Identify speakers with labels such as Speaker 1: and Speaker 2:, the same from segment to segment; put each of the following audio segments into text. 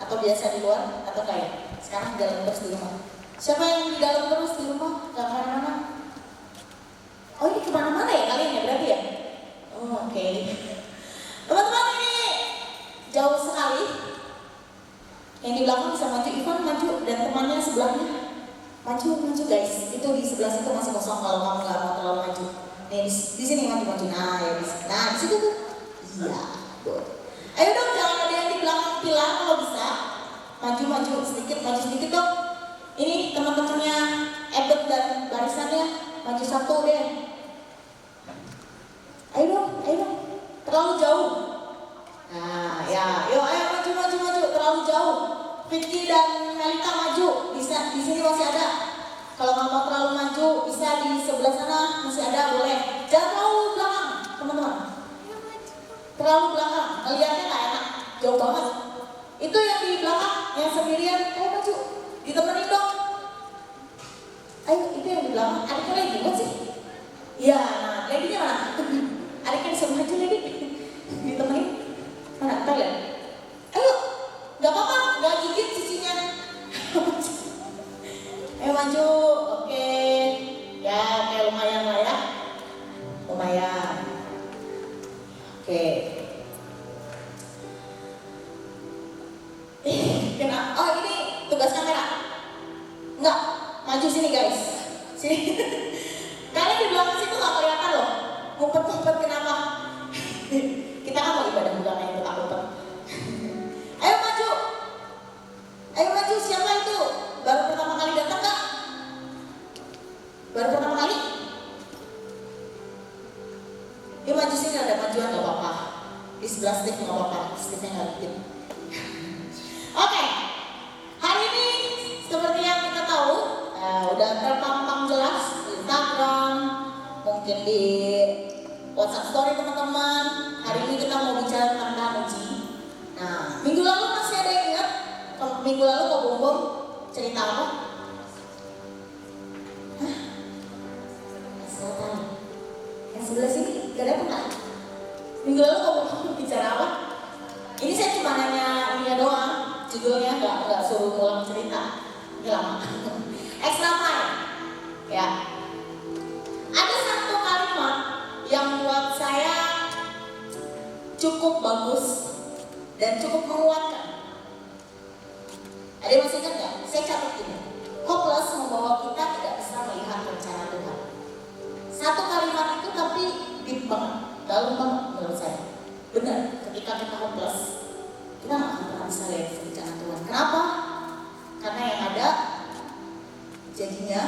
Speaker 1: Atau biasa di luar? Atau kayak sekarang di dalam terus di rumah? Siapa yang di dalam terus di rumah? Gak kemana-mana? Oh ini kemana-mana ya kalian ya berarti ya? Oh oke. Teman-teman ini jauh sekali. Yang di belakang bisa maju, Ivan maju dan temannya sebelahnya maju guys. Itu di sebelah situ masih kosong kalau kamu nggak mau terlalu maju. Nih di sini maju. Nah ya di sini. Nah di situ tuh. Iya. Ayo dong jangan ada yang di belakang pilar kalau bisa. Maju sedikit dong. Ini teman-temannya Ebet dan barisannya maju satu deh. Ayo dong. Terlalu jauh. Nah, ya, yuk ayo maju terlalu jauh. Vicky dan Melita maju, bisa di sini masih ada. Kalau nggak mau terlalu maju, bisa di sebelah sana masih ada, boleh. Jangan terlalu belakang, teman-teman. Terlalu belakang, ngeliatnya nggak enak, jauh banget. Itu yang di belakang, yang sendirian, ayo maju, ditemenin dong. Ayo, itu yang di belakang, adiknya lagi bukan sih? Iya, nah, ladynya mana? Adiknya disuruh maju lady, ditemenin. Mana, kalian? Ayo, gak apa-apa, gak gigit sisinya. Ayo maju, oke. Ya, kayak lumayan lah ya. Lumayan. Oke. Kenapa? Oh ini tugas kamera. Enggak, maju sini guys. Sini. Kalian di belakang situ gak kelihatan loh. Ngumpet-ngumpet kenapa? Kita kan mau ibadah bukan yang ngumpet. Ayo maju, siapa itu? Baru pertama kali datang kak? Baru pertama kali? Yuk maju sini, ada majuan gak apa-apa. Di sebelah stick gak apa-apa, sticknya gak bikin. Oke, hari ini seperti yang kita tahu, udah terpampang jelas di Instagram, mungkin di WhatsApp story teman-teman. Hari ini kita mau bicara tentang Tanuji. Nah, minggu lalu masih ada yang ingat? Minggu lalu kok Bom cerita apa? Hah? Saya tahu. Yang sebelah sini gak ada apa? Minggu lalu kok Bom bicara apa? Ini saya cuma nanya ini doang, judulnya nggak suruh ulang cerita. Ini lama. Extra time. Ya. Ada satu kalimat yang buat saya cukup bagus dan cukup menguatkan. Ada yang masih ingat nggak? Saya catat ini. Hopeless membawa kita tidak bisa melihat rencana Tuhan. Satu kalimat itu tapi deep banget, dalam banget menurut saya. Benar, ketika kita hopeless, kita nggak akan pernah bisa lihat rencana Tuhan. Kenapa? Karena yang ada jadinya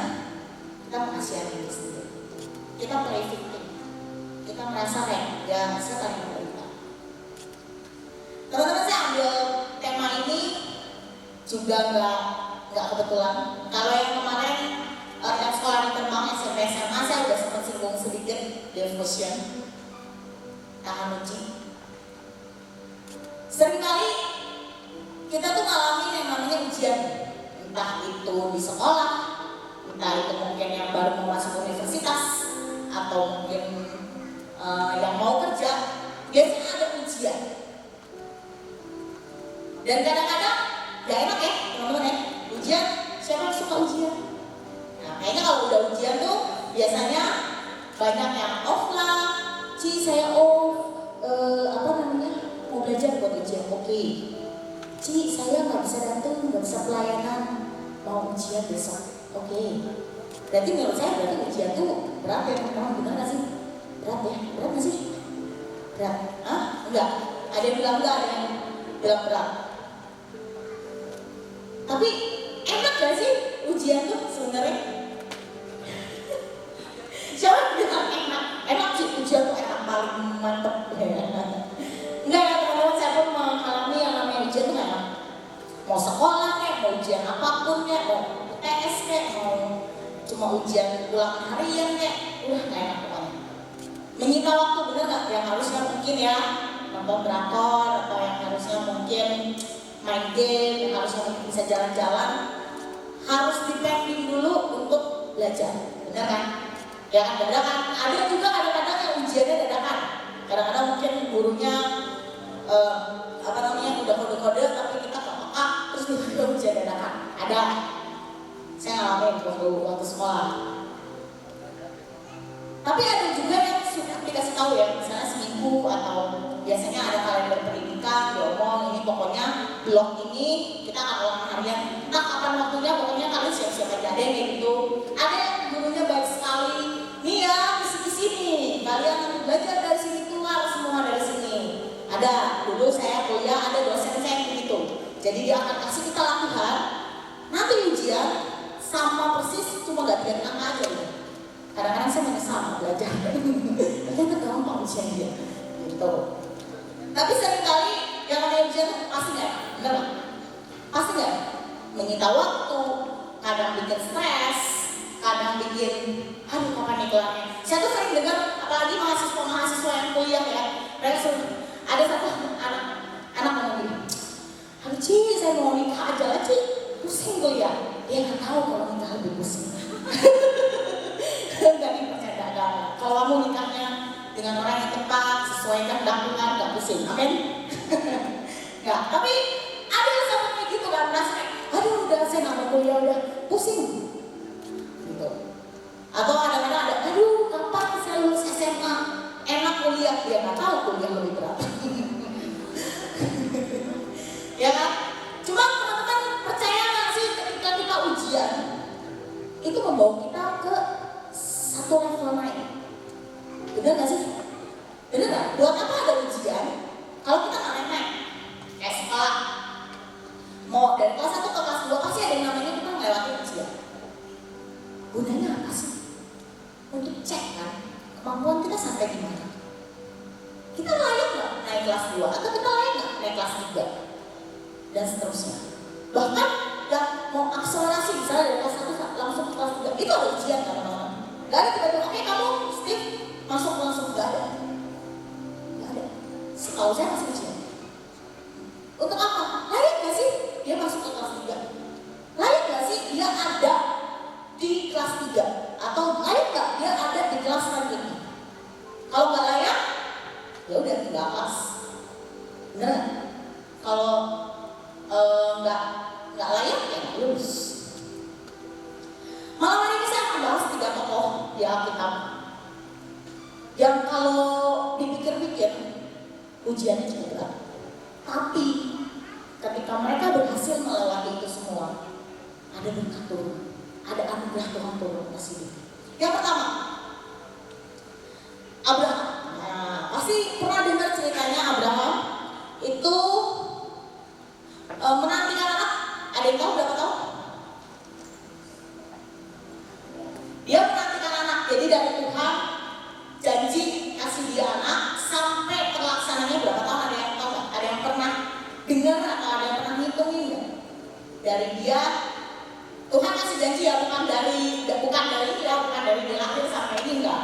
Speaker 1: kita mengasihani diri sendiri. Kita play victim. Kita merasa kayak ya saya paling berita. Teman-teman saya ambil tema ini juga nggak kebetulan. Kalau yang kemarin yang sekolah di Kemang SMP SMA saya udah sempat singgung sedikit devotion Tahanuji. Seringkali kita tuh ngalamin yang namanya ujian, entah itu di sekolah, entah itu mungkin yang baru mau masuk universitas, atau mungkin yang mau kerja, biasanya ada ujian. Dan kadang-kadang gak enak ya teman-teman ya, ujian, siapa yang suka ujian? Nah kayaknya kalau udah ujian tuh biasanya banyak yang off lah, saya off, mau belajar buat ujian, oke. Saya gak bisa datang, gak bisa pelayanan, mau ujian besok, oke. Berarti menurut saya berarti ujian tuh berat ya teman-teman, benar gak sih? Berat ya? Berat gak sih? Berat? Hah? Enggak, ada yang bilang enggak, ada yang bilang berat. Tapi enak gak sih ujian tuh sebenarnya? Siapa bilang enak? Enak sih ujian tuh enak, paling mantep. Enggak ya teman-teman, saya pun mengalami yang namanya ujian tuh enak. Mau sekolah kayak, mau ujian apapun kayak, mau UTS kayak, mau cuma ujian ulang harian kayak, gak enak pokoknya. Menyita waktu bener gak? Yang harusnya mungkin ya nonton drakor, atau yang harusnya mungkin main game, yang harusnya mungkin bisa jalan-jalan, harus dipending dulu untuk belajar, bener kan? Ya kan dadakan. Ada juga kadang-kadang yang ujiannya dadakan. Kadang-kadang mungkin gurunya udah kode-kode tapi kita gak peka, pasti ada ujian dadakan. Ada. Saya ngalamin waktu sekolah. Tapi ada juga yang sudah dikasih tahu ya, misalnya seminggu atau biasanya ada kalender pendidikan, diomong ini pokoknya blok ini kita akan ulangan harian. Nah kapan waktunya pokoknya kalian siap-siap aja deh kayak gitu. Ada yang gurunya baik sekali, nih ya kisi-kisi nih, kalian belajar dari sini keluar semua dari sini. Ada, dulu saya kuliah ada dosen saya yang begitu. Jadi dia akan kasih kita latihan, nanti ujian sama persis cuma gantian angka aja gitu. Kadang-kadang saya menyesal belajar, ternyata gampang ujiannya gitu. Tapi seringkali yang namanya ujian pasti nggak, bener nggak? Pasti nggak? Menyita waktu, kadang bikin stres, kadang bikin, aduh kapan nih kelarnya. Saya tuh sering dengar, apalagi mahasiswa yang kuliah ya, mereka ada satu anak ngomong gini, aduh Ci, saya mau nikah aja lah Ci, pusing kuliah. Dia nggak tahu kalau nikah lebih pusing. Enggak dipercaya. Kalau kamu nikahnya dengan orang yang tepat, sesuaikan dakwaan, nggak pusing. Amin. Nggak. Tapi ada yang sama kayak gitu kan, merasa, aduh udah saya nggak mau kuliah udah pusing. Gitu. Atau kadang-kadang ada, aduh kapan saya lulus SMA, enak kuliah, dia nggak tahu kuliah lebih berat. Ya kan? Cuma teman-teman percaya nggak sih ketika kita ujian itu membawa kita ke satu level naik. Bener gak sih? Bener gak? Buat apa ada ujian kalau kita gak naik-naik? Kayak sekolah mau dari kelas 1 ke kelas 2 pasti ada yang namanya kita melewati ujian. Gunanya apa sih? Untuk cek kan kemampuan kita sampai di mana. Kita layak gak naik kelas 2 atau kita layak gak naik kelas 3 dan seterusnya. Bahkan yang mau akselerasi misalnya dari kelas 1 langsung ke kelas 3 itu ada ujian kan teman-teman. Gak ada tiba-tiba, oke kamu Steve masuk langsung, gak ada. Gak ada. Setahu saya masih ujian. Untuk apa? Layak gak sih dia masuk ke kelas 3? Layak gak sih dia ada di kelas 3? Atau layak gak dia ada di kelas selanjutnya? Kalau gak layak, ya udah tinggal kelas. Bener gak? Kalau nggak layak ya nggak lulus. Malam hari ini saya akan bahas 3 tokoh di Alkitab yang kalau dipikir-pikir ujiannya cukup berat. Tapi ketika mereka berhasil melewati itu semua, ada berkat turun, ada anugerah Tuhan turun kasih hidup. Yang pertama, Abraham. Nah, pasti pernah dengar ceritanya Abraham itu menantikan anak. Ada yang tahu berapa tahun? Dia menantikan anak. Jadi dari Tuhan janji kasih dia anak sampai terlaksananya berapa tahun? Ada yang tahu nggak? Ada yang pernah dengar atau ada yang pernah ngitungin nggak? Dari dia Tuhan kasih janji ya bukan dari dia lahir sampai ini enggak.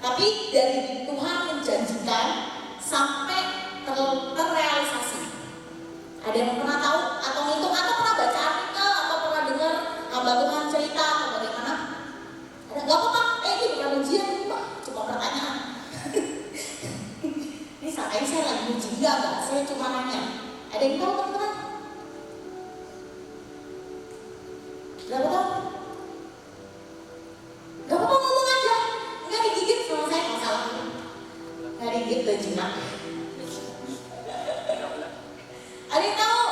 Speaker 1: Tapi dari Tuhan menjanjikan sampai terrealisasi. Ada yang pernah tahu atau ngitung atau pernah baca artikel atau pernah dengar hamba Tuhan cerita atau bagaimana? Ada nggak apa-apa? Ini bukan ujian, cuma pertanyaan. Ini saat saya lagi uji enggak? Saya cuma nanya. Ada yang tahu teman-teman? Berapa tahun? Gak apa-apa ngomong aja. Nggak digigit sama saya masalah. Nggak digigit tuh jinak. Ada yang tahu?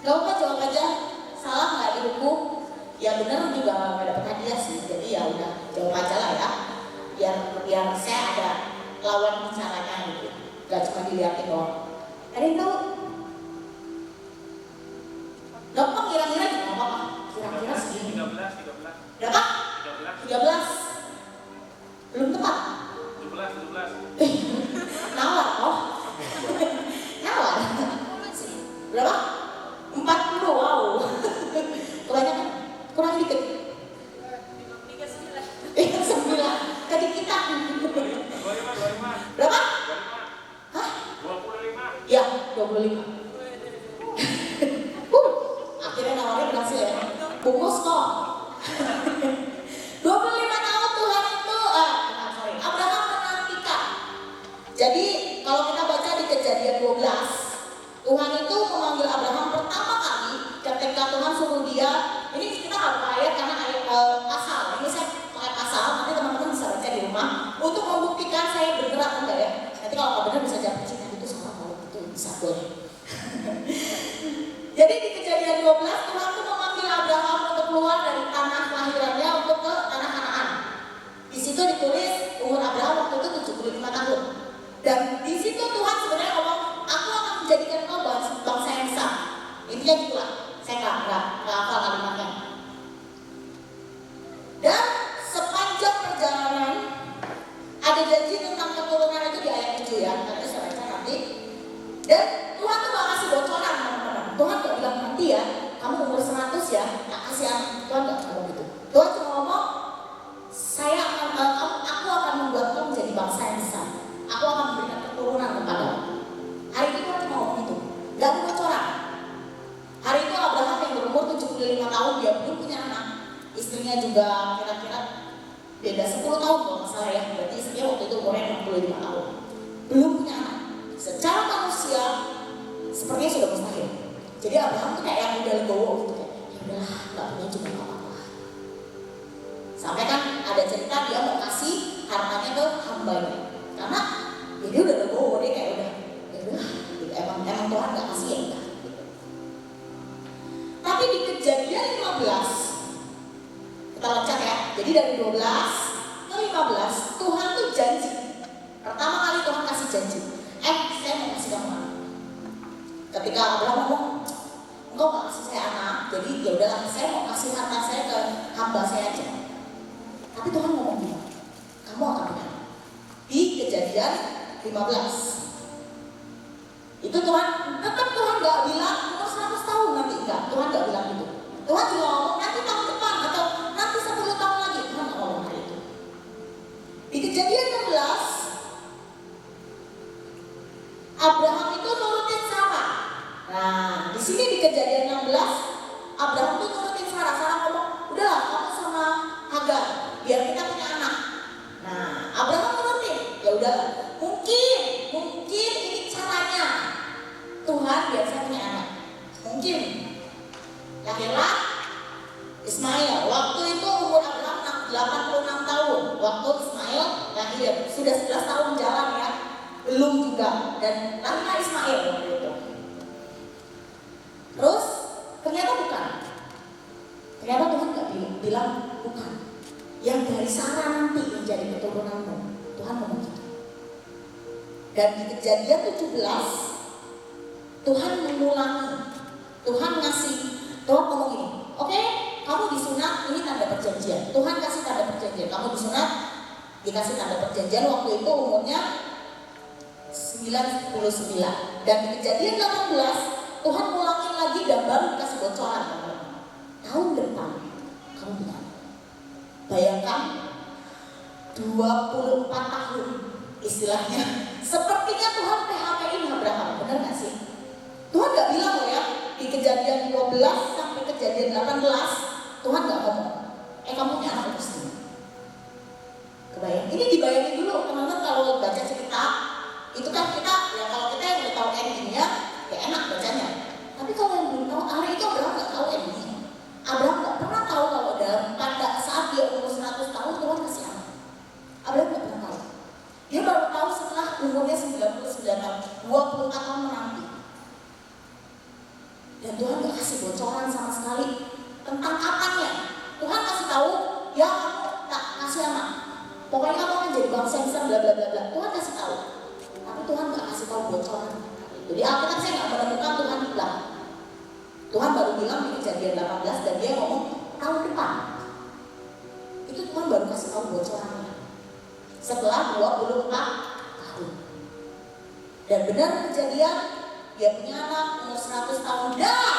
Speaker 1: Gak apa-apa jawab aja. Salah nggak dihukum? Ya benar juga nggak dapat hadiah sih. Jadi ya udah jawab aja lah ya. Biar saya ada lawan bicaranya gitu. Gak cuma dilihatin doang. Ada yang tahu? Gampang kira-kira juga nggak apa-apa. Kira-kira segini. 13. Berapa? 13. Belum tepat. 17. Nawar oh. Nawar. Berapa? 40. Wow. Kebanyakan. Kurang dikit. 9. Tadi kita. 25. Berapa? Hah? 25. Ya, 25. Akhirnya nawarnya berhasil ya. Bungkus kok. 25 tahun Tuhan itu Abraham menantikan. Jadi kalau kita baca di Kejadian 12, Tuhan itu memanggil suruh dia, ini kita nggak pakai ayat karena ayat pasal, ini saya pakai pasal, nanti teman-teman bisa baca di rumah untuk membuktikan saya benar atau enggak ya. Nanti kalau nggak benar bisa jawab sih, itu salah, kalau itu bisa boleh. Jadi di Kejadian 12 Tuhan tuh memanggil Abraham untuk keluar dari tanah kelahirannya untuk ke tanah Kanaan. Di situ ditulis umur Abraham waktu itu 75 tahun. Dan di situ Tuhan sebenarnya ngomong, aku akan menjadikan kau bangsa yang sah. Intinya gitulah. Saya nggak hafal kalimatnya. Dan sepanjang perjalanan ada janji tentang keturunan itu di ayat 7 ya. Nanti saya baca nanti. Dan Tuhan tuh gak kasih bocoran teman-teman. Tuhan gak bilang nanti ya, kamu umur 100 ya, gak kasih anak. Tuhan gak ngomong gitu. Tuhan cuma ngomong, aku akan membuat kamu menjadi bangsa yang besar. Aku akan memberikan keturunan kepadamu. Hari itu Tuhan cuma ngomong itu. Gak ada bocoran. Hari itu Abraham yang berumur 75 tahun, dia belum punya anak. Istrinya juga kira-kira beda 10 tahun kalau nggak salah ya. Berarti istrinya waktu itu umurnya 65 tahun. Belum punya anak. Secara manusia sepertinya sudah mustahil. Jadi Abraham tuh kayak yang udah legowo gitu, kayak ya udahlah, nggak punya juga nggak apa-apa. Sampai kan ada cerita dia mau kasih hartanya ke hambanya, karena ya dia udah legowo, dia kayak udah ya udahlah, gitu. emang Tuhan nggak kasih ya udah. Gitu. Tapi di Kejadian 15 kita loncat ya. Jadi dari 12 ke 15 Tuhan tuh janji. Pertama kali Tuhan kasih janji. Saya mau kasih kamu anak. Ketika Abraham ngomong, engkau gak kasih saya anak, jadi ya udahlah, saya mau kasih harta saya ke hamba saya aja. Tapi Tuhan ngomong gini, kamu akan punya anak. Di Kejadian 15 itu Tuhan, tetap Tuhan gak bilang umur 100 tahun nanti, enggak, Tuhan gak bilang gitu. Tuhan juga ngomong nanti tahun depan atau nanti 10 tahun lagi. Tuhan gak ngomong hari itu. Di Kejadian 16 Abraham itu nurutin Sarah. Nah, di sini di Kejadian 16 Abraham itu nurutin Sarah. Sarah ngomong, udahlah kamu sama Hagar, biar kita punya anak. Nah, Abraham nurutin. Ya udah, mungkin ini caranya Tuhan biar saya punya anak. Mungkin lahirlah Ismail. Waktu itu umur Abraham 86 tahun. Waktu Ismail lahir, sudah 11 tahun jalan ya. Belum juga, dan lahirlah Ismail waktu itu. Terus ternyata bukan. Ternyata Tuhan gak bilang bukan. Yang dari Sarah nanti menjadi keturunanmu. Tuhan ngomong gitu. Dan di Kejadian 17 Tuhan mengulangi. Tuhan ngomong gini, oke, kamu disunat, ini tanda perjanjian. Tuhan kasih tanda perjanjian. Kamu disunat, dikasih tanda perjanjian. Waktu itu umurnya 99. Dan di Kejadian 18 Tuhan ulangin lagi dan baru dikasih bocoran. Tahun depan kamu punya anak. Bayangkan 24 tahun istilahnya. Sepertinya Tuhan PHP-in Abraham, benar gak sih? Tuhan gak bilang loh ya, di Kejadian 12 sampai Kejadian 18 Tuhan gak ngomong, kamu punya anak terus ini. Kebayang? Ini dibayangin dulu teman-teman kalau baca cerita. Itu kan kita, ya kalau kita yang udah tahu endingnya, ya enak bacanya. Tapi kalau yang belum tahu, hari itu Abraham gak tahu endingnya. Abraham gak pernah tahu kalau pada saat dia umur 100 tahun Tuhan kasih anak. Abraham gak pernah tahu. Dia baru tahu setelah umurnya 99 tahun, 24 tahun menanti. Dan Tuhan gak kasih bocoran sama sekali tentang kapannya. Tuhan kasih tahu, ya kamu tak kasih anak. Pokoknya kamu akan jadi bangsa yang besar, bla bla bla bla. Tuhan kasih tahu. Tapi Tuhan gak kasih tahu bocoran. Jadi Alkitab saya gak menemukan Tuhan bilang. Tuhan baru bilang di Kejadian 18 dan dia ngomong tahun depan. Itu Tuhan baru kasih tahu bocorannya. Setelah 24 tahun. Dan benar kejadian, dia punya anak umur 100 tahun. Dan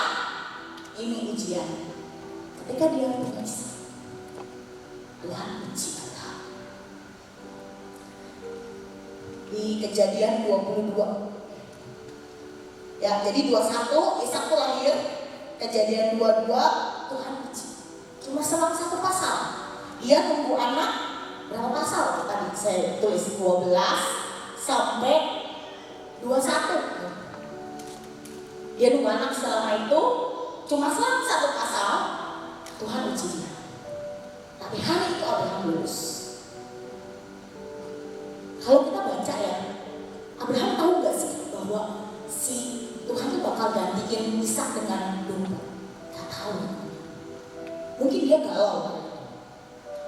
Speaker 1: ini ujian. Ketika dia punya istri, Tuhan uji Abraham. Di Kejadian 22. Ya, jadi 21 Ishak tuh lahir. Kejadian 22 Tuhan uji. Cuma selang satu pasal. Dia nunggu anak berapa pasal tadi saya tulis 12 sampai 21. Dia nunggu anak selama itu cuma satu pasal, Tuhan uji dia. Tapi hari itu Abraham lulus. Kalau kita baca ya, Abraham tahu gak sih bahwa si Tuhan itu bakal gantiin Ishak dengan domba? Gak tahu. Mungkin dia galau.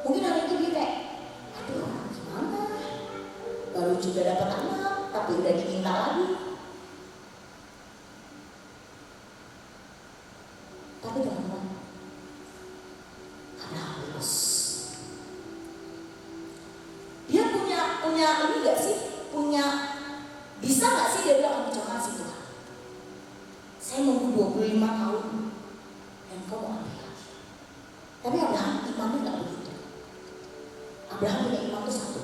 Speaker 1: Mungkin hari itu dia kayak, aduh gimana? Baru juga dapat anak, tapi udah diminta lagi. Tapi teman-teman, Abraham lulus. Dia punya ini gak sih? Bisa gak sih dia bilang, jangan sih Tuhan, saya nunggu 25 tahun dan kau mau ambil lagi. Tapi Abraham imannya gak begitu. Abraham punya iman itu satu.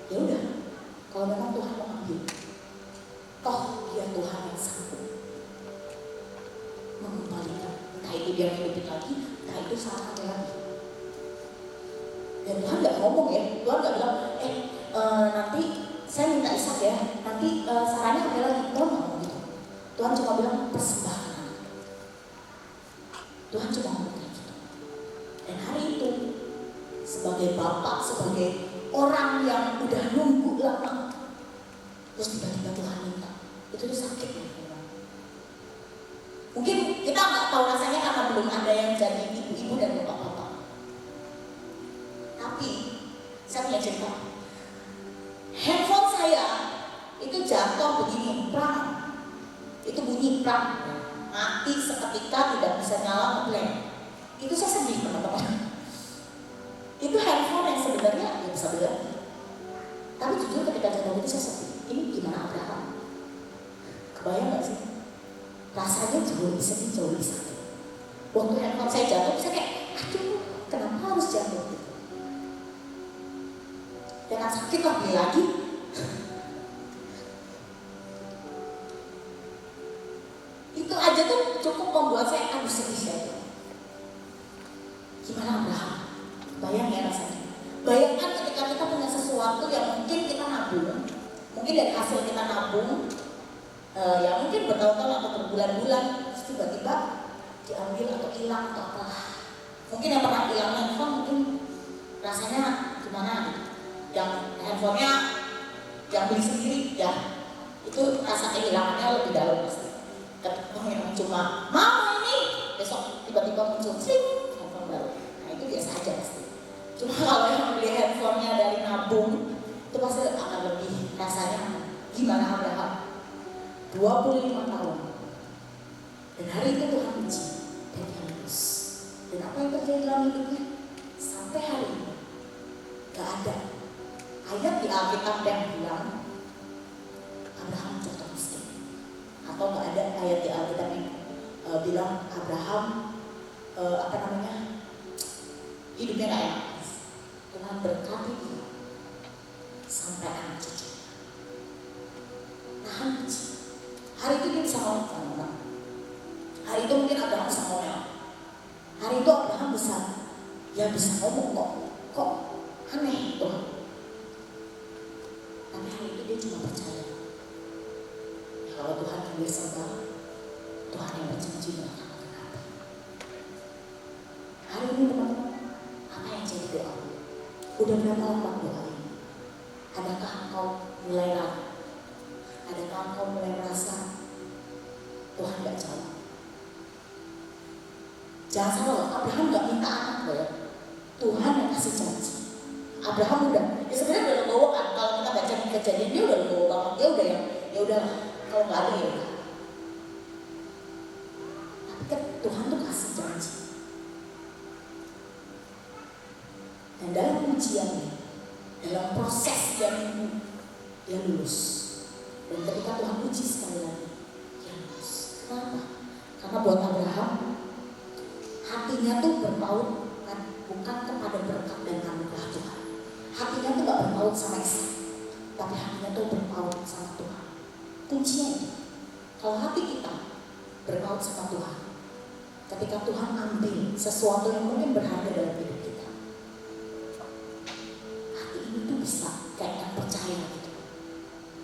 Speaker 1: Ya udah, kalau memang Tuhan mau ambil, toh dia Tuhan yang sanggup mengembalikan. Entah itu dia hidupin lagi, entah itu salah ambil lagi. Dan Tuhan gak ngomong ya, Tuhan gak bilang, nanti saya minta Ishak ya, nanti sarannya ambil lagi. Tuhan gak ngomong gitu. Tuhan cuma bilang persembahan. Tuhan cuma ngomong kayak gitu. Dan hari itu, sebagai bapak, sebagai orang yang udah nunggu lama, terus tiba-tiba Tuhan minta, itu tuh sakit ya. Mungkin kita nggak tahu rasanya karena belum ada yang jadi ibu-ibu dan bapak-bapak. Tapi saya punya cerita. Handphone saya itu jatuh begini, prang. Itu bunyi prang, mati seketika, tidak bisa nyala, ngeblank. Itu saya sedih teman-teman. Itu handphone yang sebenarnya ya bisa berganti. Tapi jujur ketika jatuh itu saya sedih. Ini gimana Abraham? Kebayang gak sih? Rasanya jauh lebih sedih, jauh lebih sakit. Waktu handphone saya jatuh, saya kayak, aduh, kenapa harus jatuh? Dengan sakit lagi lagi. Itu aja tuh cukup membuat saya aduh sedih saya. Gimana Abraham? Bayang ya rasanya. Bayangkan ketika kita punya sesuatu yang mungkin kita nabung, mungkin dari hasil kita nabung, ya mungkin bertahun-tahun atau berbulan-bulan, tiba-tiba diambil atau hilang atau apa. Mungkin yang pernah hilang handphone mungkin rasanya gimana gitu. Yang handphonenya yang beli sendiri ya, itu rasa kehilangannya lebih dalam pasti. Ketika yang cuma mau ini, besok tiba-tiba muncul handphone baru. Nah itu biasa aja pasti. Cuma kalau yang beli handphonenya dari nabung, itu pasti akan lebih rasanya gimana Abraham. 25 tahun. Dan hari itu Tuhan uji dan dia lulus. Dan apa yang terjadi dalam hidupnya? Sampai hari ini gak ada ayat di Alkitab yang bilang Abraham jatuh miskin. Atau gak ada ayat di Alkitab yang bilang Abraham hidupnya gak enak. Tuhan berkati dia sampai anak cucu. Tahan uji. Hari itu dia bisa ngomong sama. Hari itu mungkin Abraham bisa ngomong. Hari itu Abraham bisa ngomong kok aneh Tuhan. Tapi hari itu dia cuma percaya. Ya, kalau Tuhan yang dia sembah, Tuhan yang berjanji akan menggenapi. Hari ini teman-teman, apa yang jadi doa? Udah berapa lama doa ini? Adakah engkau mulai ragu? Adakah engkau mulai merasa Tuhan gak jawab? Jangan salah loh, Abraham gak minta anak loh ya. Tuhan yang kasih janji. Abraham udah, ya sebenarnya udah legowo kan. Kalau kita baca di Kejadian dia udah legowo banget. Dia udah ya udah kalau nggak ada ya udah. Tapi kan Tuhan tuh kasih janji. Dan dalam ujiannya, dalam proses dia lulus. Dan ketika Tuhan uji sekali lagi, dia lulus. Kenapa? Karena buat Abraham, hatinya tuh berpaut bukan kepada berkat dan anugerah Tuhan. Hatinya tuh gak berpaut sama Ishak, tapi hatinya tuh berpaut sama Tuhan. Kuncinya itu, kalau hati kita berpaut sama Tuhan, ketika Tuhan ambil sesuatu yang mungkin berharga dalam hidup kita, hati ini tuh bisa kayak yang percaya gitu.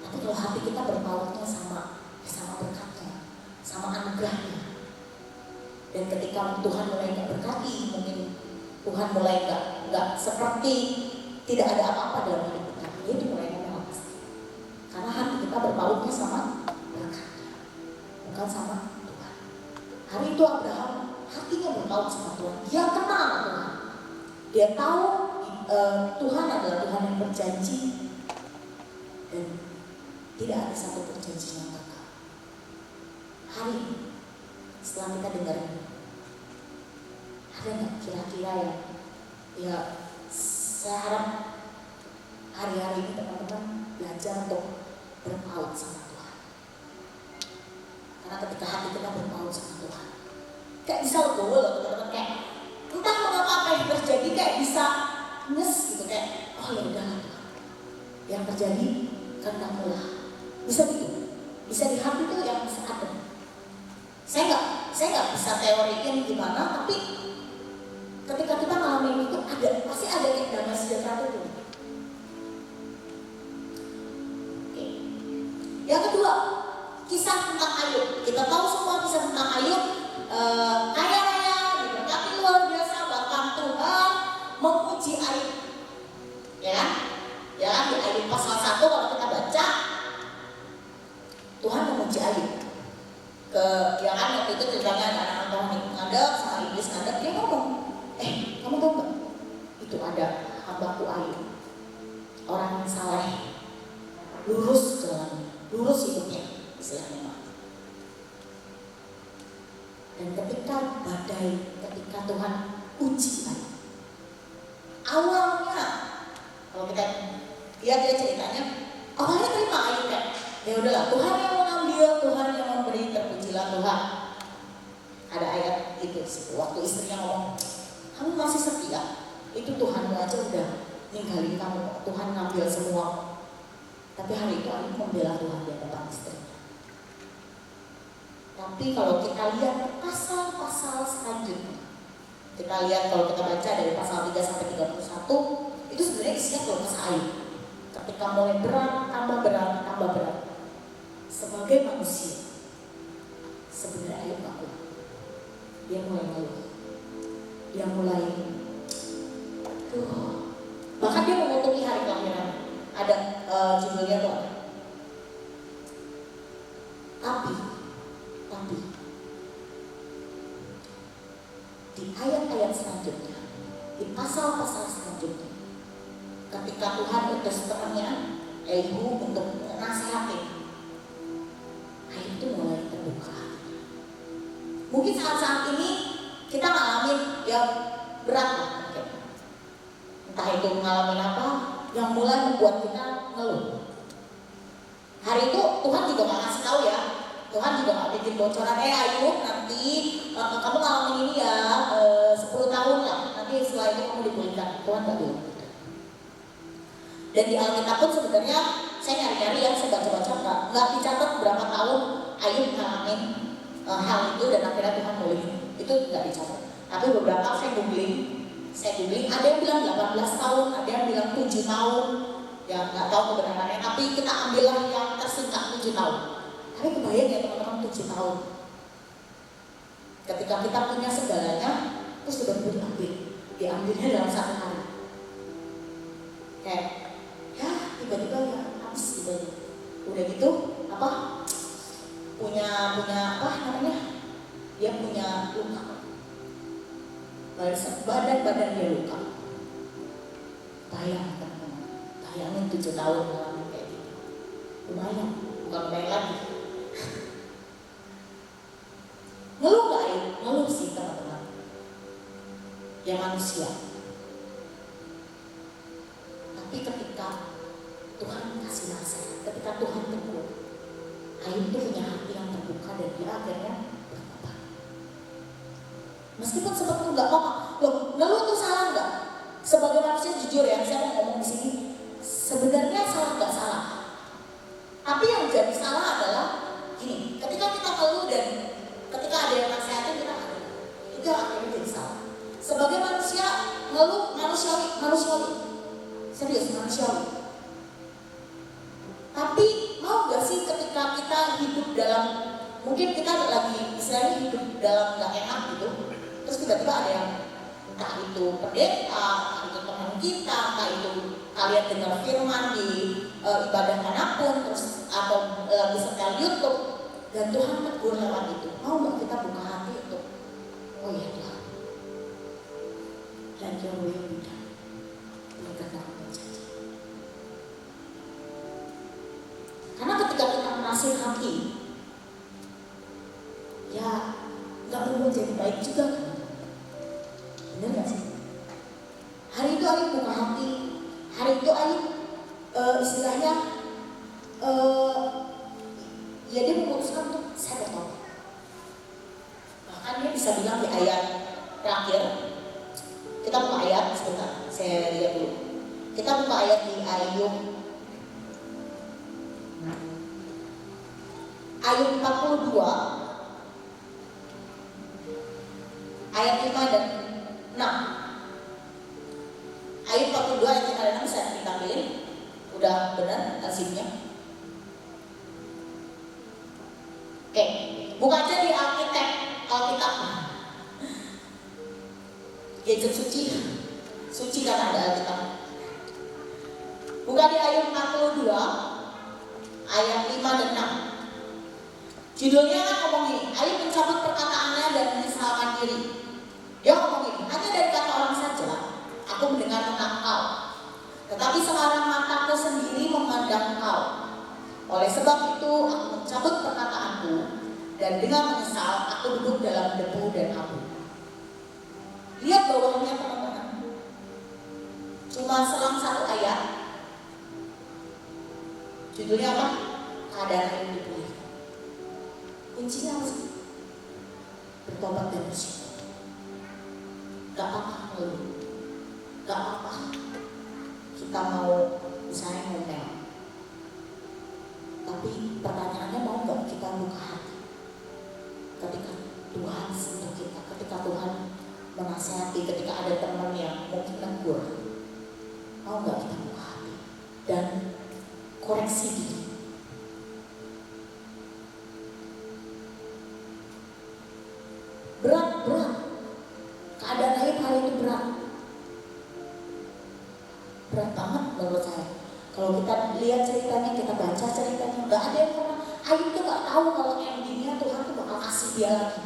Speaker 1: Tapi kalau hati kita berpautnya sama berkatnya, sama anugerahnya, Dan ketika Tuhan mulai nggak berkati, mungkin Tuhan mulai nggak seperti tidak ada apa-apa dalam hidup kita, dia itu mulai ngomel pasti. Karena hati kita berpautnya sama berkatnya, bukan sama Tuhan. Hari itu Abraham hatinya berpaut sama Tuhan, dia kenal Tuhan, dia tahu Tuhan adalah Tuhan yang berjanji dan tidak ada satu perjanjian yang gagal. Hari ini setelah kita dengar ini, ada nggak kira-kira ya saya harap hari-hari ini teman-teman belajar untuk berpaut sama Tuhan. Karena ketika hati kita berpaut sama Tuhan, kayak bisa legowo loh teman-teman, kayak entah mengapa apa yang terjadi kayak bisa nyes gitu, kayak oh ya udah Tuhan, yang terjadi kehendakmu-lah. Bisa gitu, bisa di hati itu yang bisa ada. Saya nggak bisa teoriin gimana, tapi ketika kita ngalamin itu pasti ada yang damai sejahtera itu. Oke. Yang kedua, kisah tentang Ayub. Kita tahu semua kisah tentang Ayub, kaya raya, diberkati luar biasa, bahkan Tuhan menguji Ayub. Ya kan? Ya kan, di Ayub pasal 1 kalau kita baca, Tuhan menguji Ayub. Ya kan, waktu itu ceritanya anak-anak Tuhan ngadep sama iblis ngadep, dia ngomong, kamu tahu gak? Itu ada hambaku Ayub, orang yang saleh, lurus jalannya, lurus hidupnya, istilahnya. Dan ketika badai, ketika Tuhan uji Ayub, awalnya kalau kita lihat dia ceritanya, awalnya terima Ayub kan, ya udahlah Tuhan yang mengambil, Tuhan yang memberi, terpujilah Tuhan. Ada ayat itu waktu istrinya ngomong, kamu masih setia, itu Tuhanmu aja udah ninggalin kamu, Tuhan ngambil semua. Tapi hari itu Ayub membela Tuhan di depan istrinya. Tapi kalau kita lihat pasal-pasal selanjutnya, kita lihat kalau kita baca dari pasal 3 sampai 31, itu sebenarnya isinya keluh kesah Ayub. Ketika mulai berat, tambah berat, tambah berat. Sebagai manusia, sebenarnya Ayub gak kuat. Dia mulai ngeluh. Dia mulai bahkan dia mengutungi hari kelahiran. Ada judulnya tuh, tapi di ayat-ayat selanjutnya, di pasal-pasal selanjutnya, ketika Tuhan utus temannya Elihu untuk menasihati, Ayub itu mulai terbuka. Mungkin saat-saat ini kita ngalamin yang berat lah, entah itu ngalamin apa yang mulai membuat kita ngeluh. Hari itu Tuhan juga gak ngasih tahu ya, Tuhan juga gak bikin bocoran, Ayub nanti kamu ngalamin ini ya 10 tahun lah, nanti setelah itu kamu dipulihkan. Tuhan gak bilang gitu. Dan di Alkitab pun sebenarnya saya nyari-nyari yang saya baca-baca nggak dicatat berapa tahun Ayub ngalamin hal itu dan akhirnya Tuhan mulihin. Itu nggak dicatat. Tapi beberapa saya googling, ada yang bilang 18 tahun, ada yang bilang 7 tahun, ya nggak tahu kebenarannya. Tapi kita ambillah yang tersingkat 7 tahun. Tapi kebayang ya teman-teman, 7 tahun. Ketika kita punya segalanya, terus sudah diambilnya dalam 1 hari. Kayak, ya tiba-tiba ya habis gitu. Udah gitu, punya apa namanya? Dia punya luka. Badan dia luka. Bayangin teman-teman, bayangin 7 tahun ngalamin kayak gitu. Lumayan, bukan main lagi. Ngeluh gak ya? Ngeluh sih teman-teman. Ya manusia. Tapi ketika Tuhan kasih nasihat, ketika Tuhan tegur, Ayub itu punya hati yang terbuka dan dia akhirnya bertobat. Meskipun seperti itu nggak apa-apa, loh, ngeluh itu salah nggak? Sebagai manusia jujur ya, saya mau ngomong di sini, sebenarnya salah nggak salah. Tapi yang jadi salah adalah gini, ketika kita ngeluh dan ketika ada yang nasihatin kita ngeluh, itu akhirnya jadi salah. Sebagai manusia ngeluh manusiawi, serius manusiawi. Tapi mau gak sih ketika kita hidup dalam mungkin kita lagi istilahnya hidup dalam gak enak gitu, terus tiba-tiba ada yang entah itu pendeta, entah itu teman kita, entah itu kalian dengar firman di ibadah manapun, terus atau lagi setel YouTube dan Tuhan tegur lewat itu. Mau nggak kita buka hati untuk, oh ya Tuhan, dan your will be done. Berkenan menjadi. Karena ketika kita menasihati, ya nggak perlu jadi baik juga kan? Bener nggak sih? Hari itu Ayu buka hati, hari itu Ayu istilahnya ya dia memutuskan untuk saya bertobat. Bahkan dia bisa bilang di ayat terakhir, kita buka ayat sebentar, saya lihat dulu. Kita buka ayat di Ayub 42 ayat 5 dan 6. Ayat 42 ayat 5 dan 6 bisa ditampilin. Udah benar arsipnya? Oke, buka aja di Alkitab. Gadget suci karena ada Alkitab. Buka di Ayat 42 ayat 5 dan 6. Judulnya kan ngomong gini, Ayub mencabut perkataannya dan menyesalkan diri. Dia ngomong gini, hanya dari kata orang saja aku mendengar tentang kau, tetapi sekarang mataku sendiri memandang kau. Oleh sebab itu aku mencabut perkataanku, dan dengan menyesal aku duduk dalam debu dan abu. Lihat bawahnya teman-teman, cuma selang satu ayat. Judulnya apa? Keadaan yang dipulihkan. Kuncinya apa sih? Bertobat dan bersyukur. Gak apa-apa ngeluh, gak apa-apa kita mau misalnya ngomel, tapi pertanyaannya mau gak kita buka hati ketika Tuhan sentuh kita, ketika Tuhan menasihati, ketika ada teman yang mungkin negur, mau gak kita buka hati dan koreksi diri. Berat. Keadaan Ayub hari itu berat banget menurut saya. Kalau kita lihat ceritanya, kita baca ceritanya, nggak ada yang pernah. Ayub tuh nggak tahu kalau endingnya Tuhan tuh bakal kasih dia lagi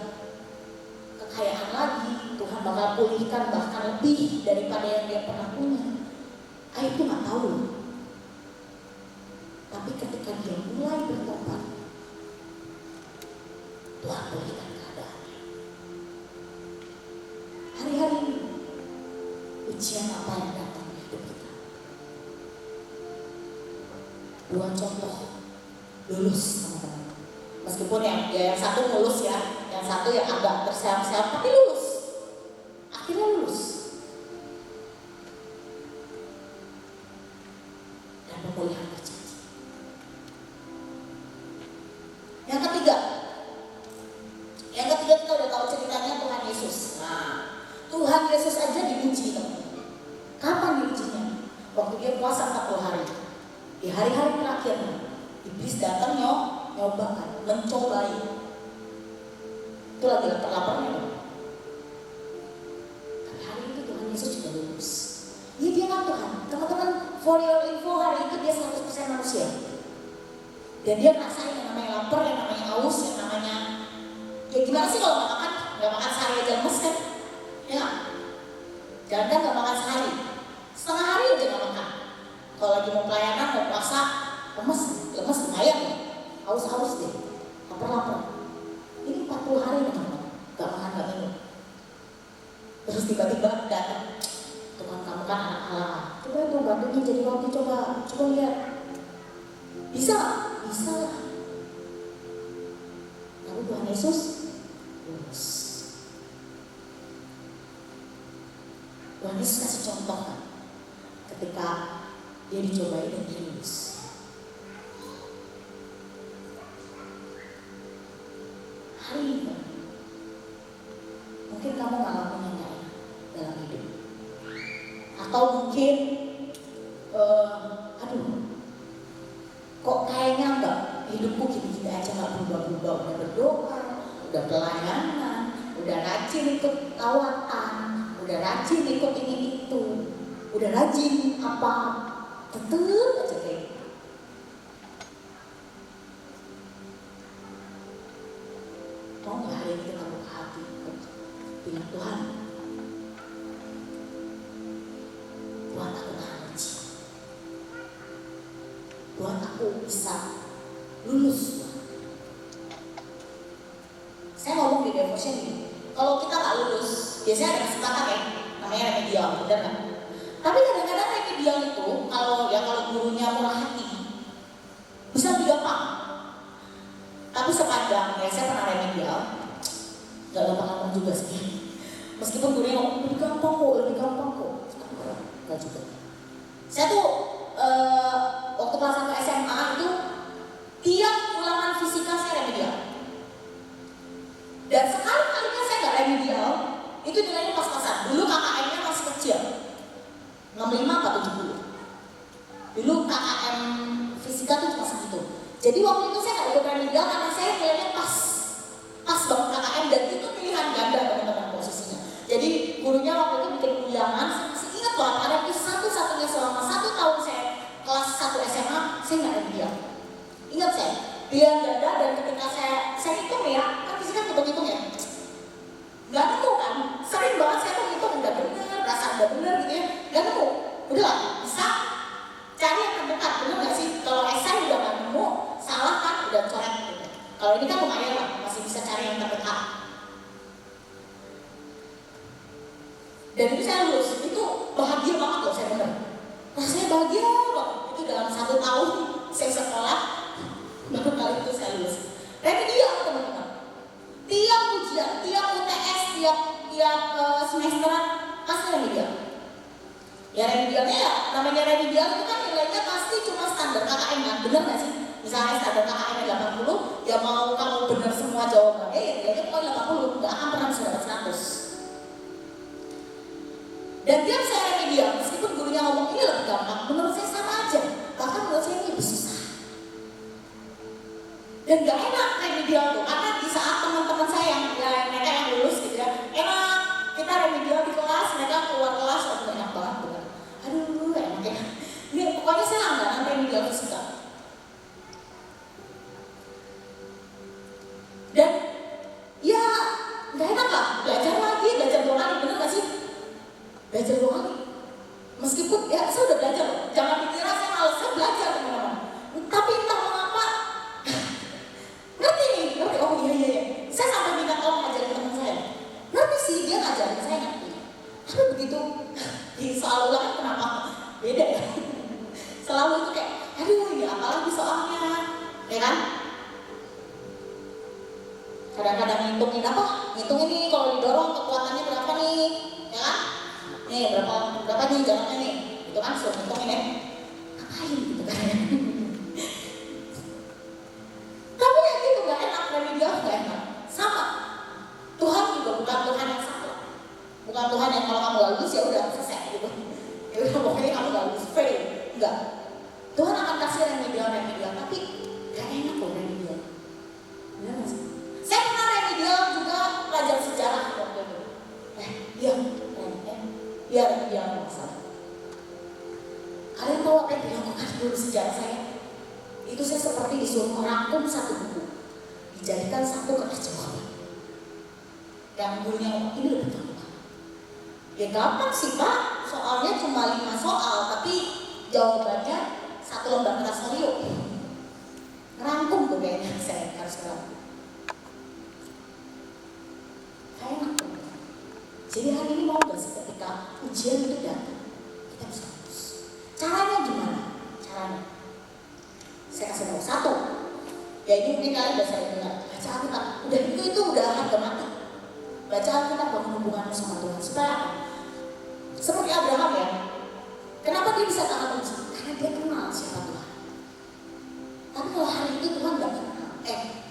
Speaker 1: kekayaan lagi, Tuhan bakal pulihkan bahkan lebih daripada yang dia pernah punya. Ayub tuh nggak tahu. Tapi ketika dia mulai bertobat, Tuhan pulihkan keadaannya. Hari-hari ini ujian apa yang datang di hidup kita? Dua contoh lulus teman-teman. Meskipun yang satu lulus ya, yang satu yang agak terseok-seok tapi lulus. Akhirnya lulus. Dan pemulihan terjadi. Yang ketiga kita udah tahu ceritanya Tuhan Yesus. Nah, Tuhan Yesus aja diuji teman-teman. Kapan diujinya? Waktu dia puasa 40 hari. Di hari-hari terakhir, iblis datang nyobakan, mencobai. Itu lagi lapar-laparnya dong. Tapi hari itu Tuhan Yesus juga lulus. Dia kan Tuhan. Teman-teman, for your info, hari itu dia 100% manusia. Dan dia ngerasain yang namanya lapar, yang namanya haus, yang namanya ya gimana sih kalau nggak makan sehari aja lemes kan? Ya, jangan kan nggak makan sehari, setengah hari aja nggak makan. Kalau lagi mau pelayanan, mau puasa, lemes lumayan, haus deh, lapar. Ini 40 hari teman-teman, nggak makan nggak minum. Terus tiba-tiba datang, Tuhan kamu kan anak Allah, coba itu bantunya jadi roti, coba lihat, bisa lah. Lalu Tuhan Yesus lulus. Tuhan Yesus kasih contoh kan, ketika dia dicobai dan dia lulus. Hari ini mungkin kamu ngalamin yang gak enak dalam hidup, atau mungkin kok kayaknya enggak hidupku gini-gini dia aja nggak berubah-ubah, udah berdoa, udah pelayanan, udah rajin ikut lawatan, udah rajin ikut ini itu, udah rajin apa, tetep aja kayak gitu. Mau nggak hari ini kita buka hati bilang Tuhan, Tuhan aku tahan uji, Tuhan aku bisa lulus. Saya ngomong di devotion ini, kalau kita nggak lulus, biasanya ada kesempatan ya, namanya remedial, benar nggak? Tapi kadang-kadang remedial itu, kalau gurunya murah hati, bisa lebih gampang. Tapi sepanjang ya saya pernah remedial, nggak gampang-gampang juga sih. Meskipun gurunya ngomong lebih gampang kok, nggak juga. Saya tuh waktu kelas 1 SMA itu tiap ulangan fisika saya remedial. Dan sekali-kalinya saya nggak remedial, itu nilainya pas-pasan. Dulu KKM-nya masih kecil, 65 atau 70. Dulu KKM fisika tuh cuma segitu. Jadi waktu itu saya nggak ikut remedial karena saya nilainya pas banget KKM, dan itu pilihan ganda teman-teman posisinya. Jadi gurunya waktu itu bikin ulangan, saya masih ingat banget, ada itu satu-satunya selama 1 tahun saya kelas 1 SMA, saya nggak remedial. Ingat saya, pilihan ganda, dan ketika saya hitung ya, kan fisika hitung-hitung ya, nggak nemu kan, sering banget saya tuh hitung udah bener, rasa udah bener gitu ya, nggak nemu, udah lah, bisa cari yang terdekat, bener nggak sih? Kalau esai udah nggak nemu, salah kan, udah coret gitu. Kalau ini kan lumayan lah, masih bisa cari yang terdekat. Dan itu saya lulus, itu bahagia banget loh saya bener. Rasanya bahagia banget, itu dalam 1 tahun saya sekolah, baru kali itu saya lulus. Remedial teman-teman. Tiap ujian, tiap UTS, tiap semesteran pasti remedial. Ya remedialnya ya, namanya remedial itu kan nilainya pasti cuma standar KKM kan, bener nggak sih? Misalnya standar KKM 80, ya mau kamu bener semua jawabannya, ya nilainya pokoknya 80, nggak akan pernah bisa dapat 100. Dan tiap saya remedial, meskipun gurunya ngomong ini lebih gampang, menurut saya sama aja, bahkan menurut saya ini lebih susah. Dan gak enak remedial tuh, karena di saat teman-teman saya yang mereka yang lulus gitu ya, enak kita remedial di kelas, mereka keluar kelas, aduh enak banget tuh kan. Aduh enak ya. Ini pokoknya saya langganan remedial fisika. Dan ya gak enak lah, belajar 2 kali, bener gak sih? Belajar 2 kali. Meskipun ya saya udah belajar loh, jangan dikira saya males, saya belajar teman-teman. Tapi entah mengapa ngerti, oh iya, saya sampai minta tolong ngajarin teman saya. Ngerti sih, dia ngajarin saya ngerti. Tapi begitu di soal ulangan kenapa beda ya? Selalu itu kayak, aduh ya apalagi soalnya, ya kan? Kadang-kadang ngitungin apa? Ngitung ini kalau didorong kekuatannya berapa nih, ya kan? Nih berapa nih jalannya nih? Itu kan suruh ngitungin ya. Ngapain gitu kan ya? Tapi ya gitu gak enak, remedial gak enak. Sama, Tuhan juga bukan Tuhan yang salah. Bukan Tuhan yang kalau kamu gak lulus ya udah selesai gitu. Ya udah pokoknya kamu gak lulus, fail. Enggak. Tuhan akan kasih remedial, tapi gak enak loh remedial. Benar gak sih? Saya pernah remedial juga pelajaran sejarah waktu itu. Iya remedial masalah. Kalian tahu apa yang dilakukan guru sejarah saya? Itu saya seperti disuruh merangkum 1 buku, dijadikan 1 kertas jawaban. Yang gurunya ngomong ini lebih gampang. Ya gampang sih Pak, soalnya cuma 5 soal, tapi jawabannya 1 lembar kertas folio. Ngerangkum tuh kayaknya saya harus ngerangkum. Kayak enak tuh. Jadi hari ini mau gak sih ketika ujian itu datang, kita bisa lulus. Caranya gimana? Caranya saya kasih tahu 1. Ya ini mungkin kalian udah sering dengar, baca Alkitab. Udah itu udah harga mati. Baca Alkitab bangun hubunganmu sama Tuhan. Supaya apa? Seperti Abraham ya. Kenapa dia bisa tahan uji? Karena dia kenal siapa Tuhan. Tapi kalau hari itu Tuhan gak kenal,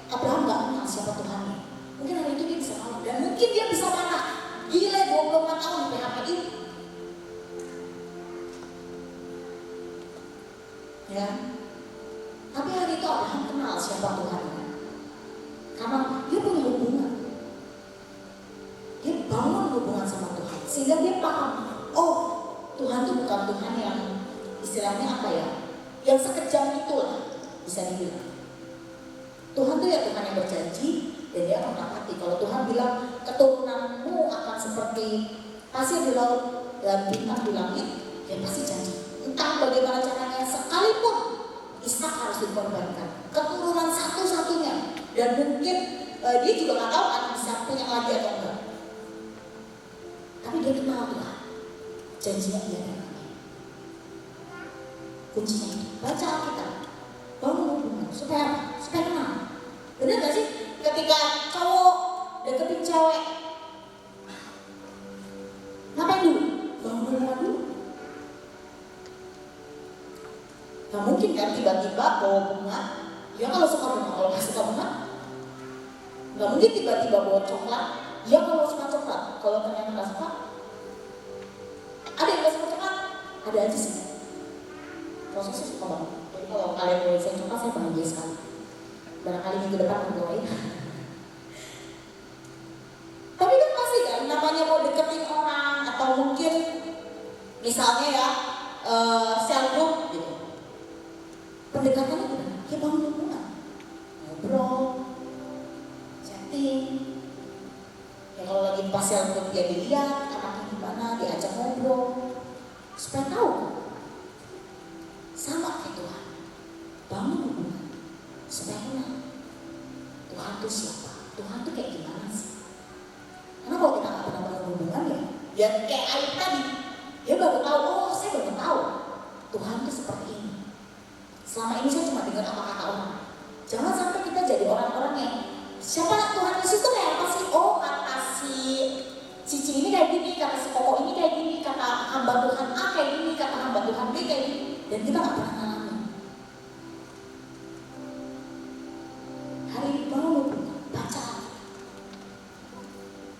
Speaker 1: Abraham gak kenal siapa Tuhannya, mungkin hari itu dia bisa kalah. Dan mungkin dia bisa marah. Gila 24 tahun di PHP ini. Ya. Tapi hari itu Abraham kenal siapa Tuhannya. bukan Tuhan yang istilahnya apa ya, yang sekejam itulah bisa dibilang. Tuhan tuh ya Tuhan yang berjanji dan dia akan menepati. Kalau Tuhan bilang keturunanmu akan seperti pasir di laut dan bintang di langit, ya pasti janji. Entah bagaimana caranya, sekalipun Ishak harus dikorbankan, keturunan satu-satunya, dan mungkin dia juga nggak tahu anak Ishak punya lagi atau enggak. Tapi dia kenal Tuhan, janjinya dia kenal. Kuncinya itu baca Alkitab, bangun hubungan supaya kenal. Benar gak sih? Ketika cowok deketin cewek, ngapain dulu? Bangun hubungan dulu. Gak mungkin kan tiba-tiba bawa bunga. Ya kalau suka bunga, kalau gak suka bunga gak mungkin tiba-tiba bawa coklat. Ya kalau suka coklat, kalau ternyata gak suka, ada yang gak suka coklat? Ada aja sih. Prosesnya suka banget. Jadi kalau kalian boleh saya coklat, saya bahagia sekali. Barangkali minggu depan berdoain. Tapi kan pasti kan namanya mau deketin orang, atau mungkin misalnya ya self group gitu. Pendekatannya gimana? Ya bangun hubungan, ngobrol, chatting. Ya kalau lagi pas self group dia dilihat anaknya gimana, diajak ngobrol supaya tahu. Sama kayak Tuhan, bangun hubungan supaya kenal Tuhan itu siapa, Tuhan itu kayak gimana sih. Karena kalau kita nggak pernah bangun hubungan ya kayak Ayub tadi, dia baru tahu, oh saya baru tahu Tuhan itu seperti ini. Selama ini saya cuma dengar apa kata orang. Jangan sampai kita jadi orang-orang yang siapa Tuhan Yesus itu kayak apa sih? Oh kata si Cici ini kayak gini, kata si Koko ini kayak gini, kata hamba Tuhan A kayak gini, kata hamba Tuhan B kayak gini, dan kita nggak pernah ngalamin. Hari ini bangun hubungan, baca.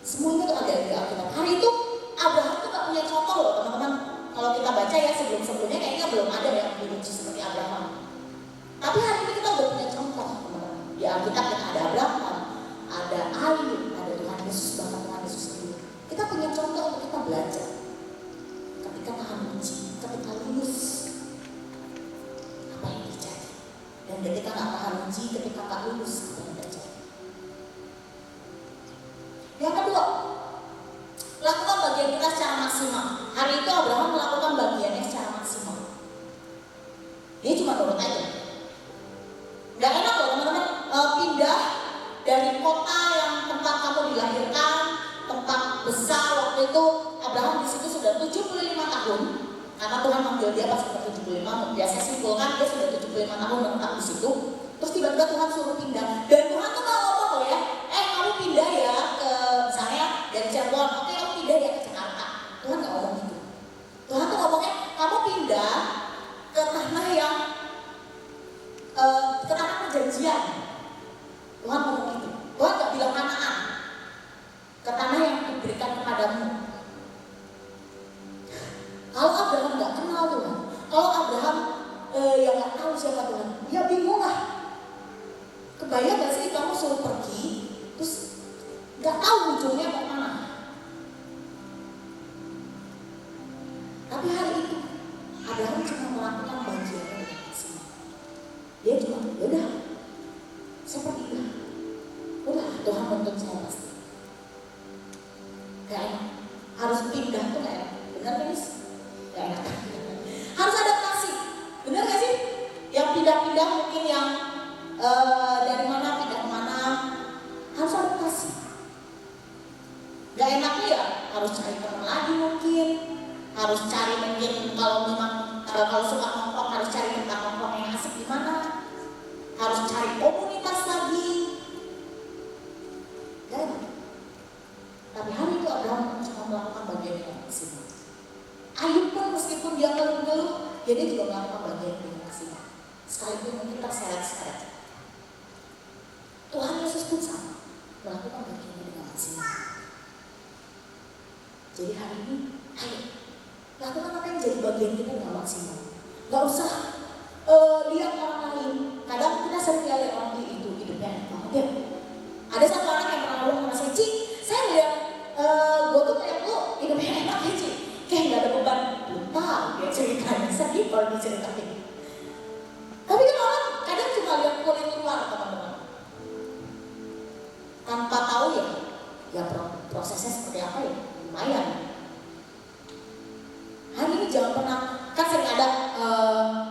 Speaker 1: Semuanya tuh ada di Alkitab. Hari itu Abraham tuh nggak punya contoh loh teman-teman. Kalau kita baca ya sebelum-sebelumnya kayaknya belum ada yang diuji seperti Abraham. Tapi hari ini kita udah punya contoh teman-teman. Di Alkitab kita ada Abraham, ada Ayub, ada Tuhan Yesus, bahkan Tuhan Yesus sendiri. Kita punya contoh untuk kita belajar. Ketika tahan uji, ketika lulus, apa yang terjadi? Dan ketika nggak tahan uji, ketika nggak lulus, apa yang terjadi? Yang kedua, lakukan bagian kita secara maksimal. Hari itu Abraham melakukan bagiannya secara maksimal. Dia cuma nurut aja. Gak enak loh teman-teman, pindah dari kota yang tempat kamu dilahirkan, tempat besar. Waktu itu Abraham di situ sudah 75 tahun, karena Tuhan manggil dia pas umur 75. Biasa simpulkan dia sudah 75 tahun menetap di situ. Terus tiba-tiba Tuhan suruh pindah, dan Tuhan tuh nggak ngomong loh ya, kamu pindah ya ke misalnya dari Cirebon, oke kamu pindah ya ke Jakarta. Tuhan nggak ngomong gitu. Tuhan tuh ngomongnya kamu pindah ke tanah yang ke tanah perjanjian. Tuhan ngomong gitu. Tuhan nggak bilang Kanaan, ke tanah yang diberikan kepadamu. Kalau Abraham nggak kenal Tuhan, kalau Abraham yang nggak tahu siapa Tuhan, dia bingung lah. Kebayang nggak sih kamu suruh pergi, terus nggak tahu ujungnya mau mana? Tapi hari itu Abraham cuma melakukan bagiannya dengan maksimal. Dia cuma, udah, seperti itu. Udah, Tuhan menuntut saya pasti. Gak enak. Harus pindah tuh gak enak. Benar kan guys? Gak enak. Harus adaptasi. Benar gak sih? Yang pindah-pindah mungkin yang dari mana pindah kemana, harus adaptasi. Gak enaknya ya harus cari teman lagi mungkin. Harus cari mungkin kalau memang kalau suka nongkrong harus cari tempat nongkrong yang asik di mana. Harus cari komunitas lagi. Gak enak. Tapi hari itu Abraham cuma melakukan bagian yang maksimal. Ayub pun meskipun dia ngeluh-ngeluh, dia juga melakukan bagian yang maksimal. Sekalipun mungkin terseret-seret. Tuhan Yesus pun sama, melakukan bagiannya dengan maksimal. Jadi hari ini, ayo lakukan apa yang jadi bagian kita dengan maksimal. Gak usah lihat orang lain. Kadang kita sering lihat orang lain itu hidupnya enak banget ya. Ada satu orang yang pernah ngomong sama saya, Ci, saya lihat gue tuh kayak lu hidupnya enak ya Ci, kayak gak ada beban. Belum tahu, dia Ya prosesnya seperti apa ya? Lumayan. Hari ini jangan pernah, kan sering ada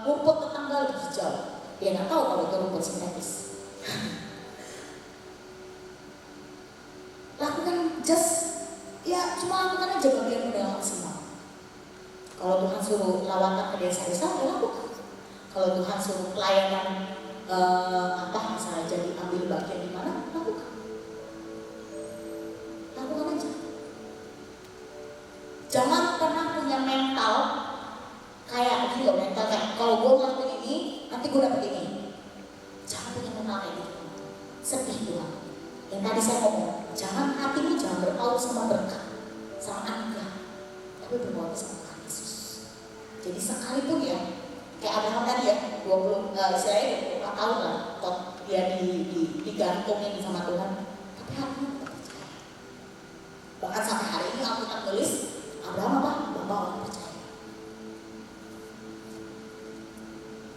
Speaker 1: rumput tetangga lebih hijau. Dia nggak tahu kalau itu rumput sintetis. Lakukan ya cuma lakukan aja bagian udah maksimal. Kalau Tuhan suruh lawatan ke desa-desa, ya lakukan. Kalau Tuhan suruh pelayanan misalnya jadi ambil bagian di mana, lakukan aja. Jangan pernah punya mental kayak gini loh, mental kayak kalau gue ngelakuin ini nanti gue dapet ini. Jangan punya mental kayak gitu. Sedih Tuhan. Yang tadi saya ngomong, jangan hatimu jangan berpaut sama berkat, sama anugerah, tapi berpaut sama Tuhan Yesus. Jadi sekalipun ya, kayak Abraham tadi ya, 24 tahun lah, dia digantungin sama Tuhan, tapi hatinya tetap percaya. Bahkan sampai hari ini aku tak tulis Abraham Bapak orang percaya.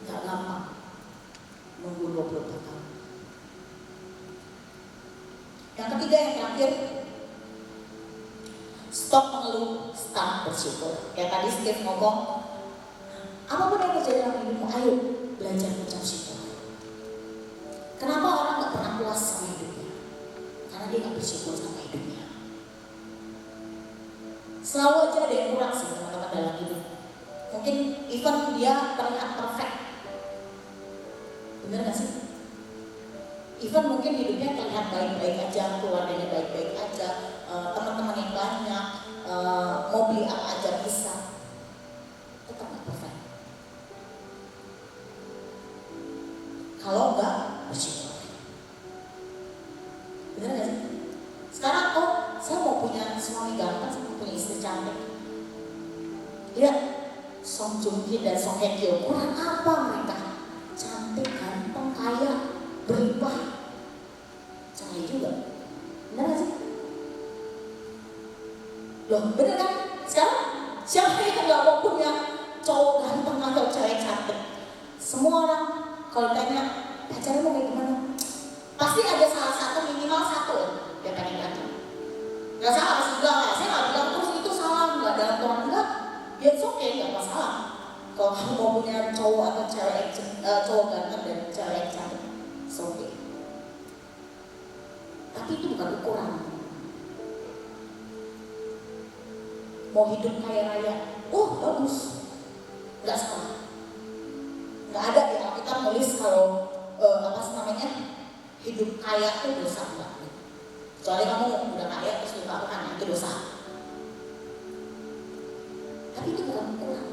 Speaker 1: Gak gampang nunggu 24 tahun. Yang ketiga, yang terakhir, stop mengeluh, start bersyukur. Kayak tadi Steve ngomong, apapun yang terjadi dalam hidupmu, ayo belajar mengucap syukur. Kenapa orang gak pernah puas sama hidupnya? Karena dia gak bersyukur sama hidupnya. Selalu aja ada yang kurang sih teman-teman dalam hidup. Mungkin even dia terlihat perfect, bener gak sih? Even mungkin hidupnya terlihat baik-baik aja, keluarganya baik-baik aja, teman-teman yang banyak, mau beli apa aja bisa, tetap gak perfect. Kalau enggak, bersyukur. Bener gak sih? Sekarang saya mau punya suami ganteng, saya mau punya istri cantik. Lihat, Song Joong Ki dan Song Hye Kyo, kurang apa mereka? Cantik, ganteng, kaya, berlimpah. Canggih juga. Bener gak sih? Loh, bener kan? Sekarang siapa yang gak mau punya cowok ganteng atau cewek cantik? Semua orang kalau tanya pacarnya mau kayak gimana, pasti ada salah satu, minimal satu yang pengen ganteng. Gak salah sih, saya gak bilang terus itu salah, gak dalam Tuhan, enggak. Ya it's okay, gak masalah. Kalau kamu mau punya cowok atau cewek, cowok ganteng dan cewek cantik, it's okay. Tapi itu bukan ukuran. Mau hidup kaya raya, bagus, nggak salah. Nggak ada di Alkitab nulis kalau hidup kaya itu dosa, enggak. Kecuali kamu udah kaya terus lupa itu dosa. Tapi itu bukan ukuran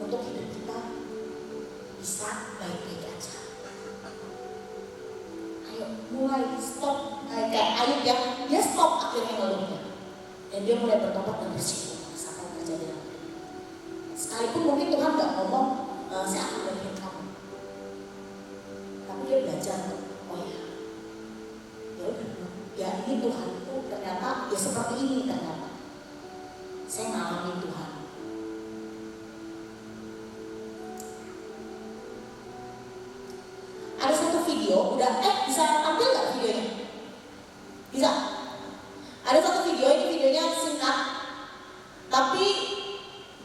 Speaker 1: untuk hidup kita bisa baik-baik aja. Ayo mulai stop, kayak Ayub ya, dia stop akhirnya ngeluhnya dan dia mulai bertobat dan bersyukur sampai terjadi. Sekalipun mungkin Tuhan nggak ngomong saya akan berikan kamu, tapi dia belajar tuh, ya ini Tuhan itu ternyata ya seperti ini ternyata saya ngalamin Tuhan. Ada satu video, bisa tampil nggak videonya? Bisa? Ada satu video, ini videonya singkat, tapi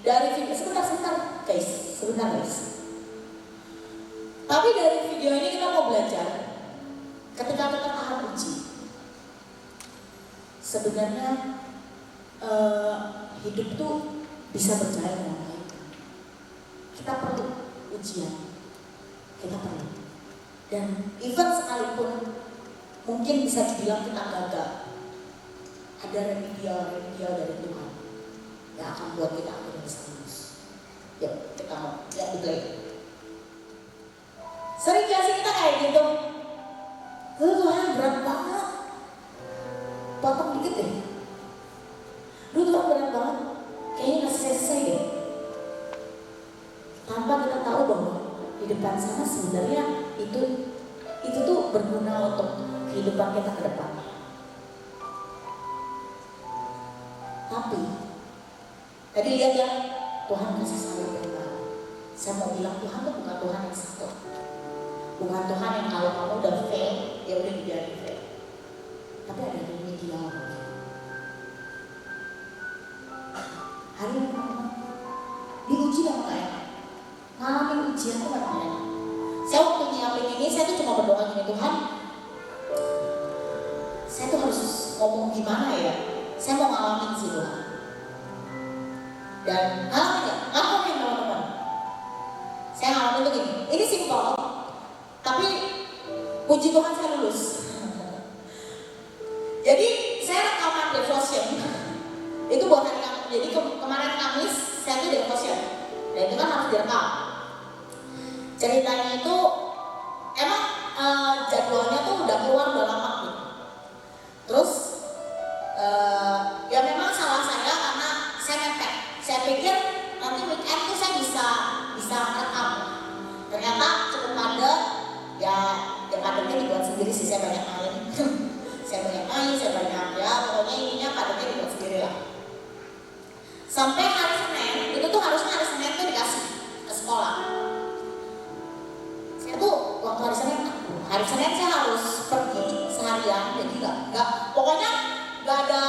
Speaker 1: dari video sebentar guys. Tapi dari video ini kita mau belajar ketika kita tahan uji. Sebenarnya hidup tuh bisa berjalan dengan baik. Kita perlu ujian, kita perlu. Dan even sekalipun mungkin bisa dibilang kita gagal, ada remedial dari Tuhan yang akan buat kita akhirnya bisa lulus. Yuk kita mau lihat di play. Sering gak sih kita kayak gitu? Tuhan berat banget, potong dikit deh. Tuhan berat banget, kayaknya gak selesai deh. Tanpa kita tahu bahwa di depan sana sebenarnya itu tuh berguna untuk kehidupan kita ke depan. Tapi tadi lihat ya, Tuhan kasih saya berubah. Saya mau bilang Tuhan tuh bukan Tuhan yang satu, bukan Tuhan yang kalau kamu udah fail ya udah dibiarin fail. Tapi ada remedial. pujianku memang enak. Saya waktu nyiapin ini, saya tuh cuma berdoa gini, Tuhan, saya tuh harus ngomong gimana ya? Saya mau ngalamin sih Tuhan. Dan ngalamin gak? Ngalamin teman-teman. Saya ngalamin tuh gini, ini simpel, tapi puji Tuhan saya lulus. Jadi saya rekaman devotion, itu buat hari Kamis. Jadi kemarin Kamis saya tuh devotion, dan itu kan harus direkam. Ceritanya itu emang jadwalnya tuh udah keluar udah lama gitu. Terus ya memang salah saya karena saya mepet. Saya pikir nanti weekend tuh saya bisa rekam. Ternyata cukup padat. Ya padatnya dibuat sendiri sih, saya banyak main. saya banyak ya pokoknya ininya padatnya dibuat sendiri lah. Sampai hari Senin, itu tuh harusnya hari Senin tuh dikasih ke sekolah. Saya tuh waktu hari Senin saya harus pergi seharian, jadi nggak pokoknya nggak ada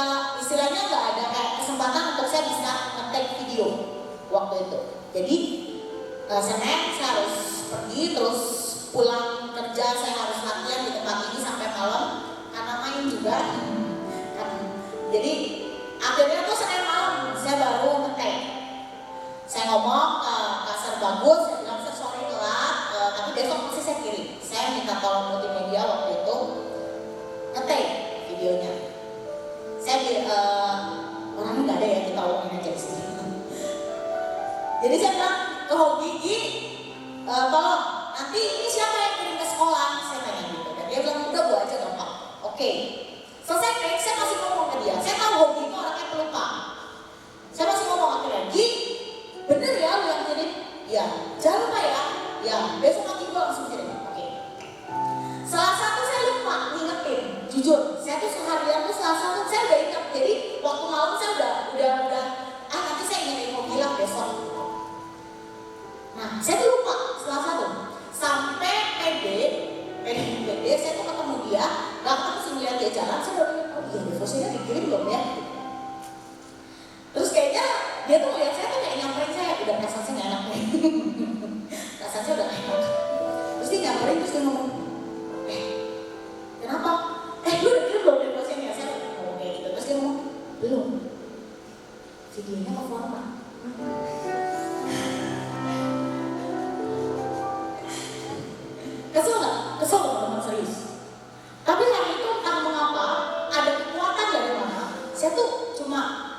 Speaker 1: istilahnya, nggak ada kayak kesempatan untuk saya bisa nge-take video waktu itu. Jadi Senin saya harus pergi, terus pulang kerja saya harus latihan di tempat ini sampai malam karena main juga. Jadi akhirnya tuh Senin malam saya baru nge-take. Saya ngomong kasar bagus, saya bilang sorry telat, tapi besok masih saya kirim. Saya minta tolong multimedia waktu itu nge-take videonya. Saya orangnya nggak ada ya, kita omongin aja di sini. Jadi saya bilang ke Gigi, tolong nanti ini siapa yang kirim ke sekolah? Saya tanya gitu. Dan dia bilang udah gua aja gampang. Oke. Selesai take, saya masih ngomong ke dia. Saya tahu Hobi itu orangnya pelupa. Saya masih ngomong akhirnya, Gi, bener ya lu yang kirim? Ya, jangan lupa ya. Ya, besok nanti gua langsung kirim. Oke. Selasa tuh saya lupa ngingetin. Jujur, saya tuh seharian tuh Selasa tuh saya udah ingat. Jadi waktu malam saya udah nanti saya ingetin mau bilang besok. Nah, saya tuh lupa Selasa tuh. Sampai PD saya tuh ketemu dia, gak ketemu sih ngeliat dia jalan, saya udah bilang, oh iya devotionnya dikirim belum ya? Terus kayaknya dia tuh ngeliat saya tuh kayak nyamperin saya, udah perasaan saya gak enak nih. Perasaan saya udah gak enak. Terus dia nyamperin, terus dia ngomong, kenapa? Lu udah kirim belum devotionnya? Saya ngomong kayak gitu, terus dia ngomong, belum. Videonya ke format. Kesel gak? Kesel teman-teman, serius. Tapi hari itu entah mengapa ada kekuatan dari mana. Saya tuh cuma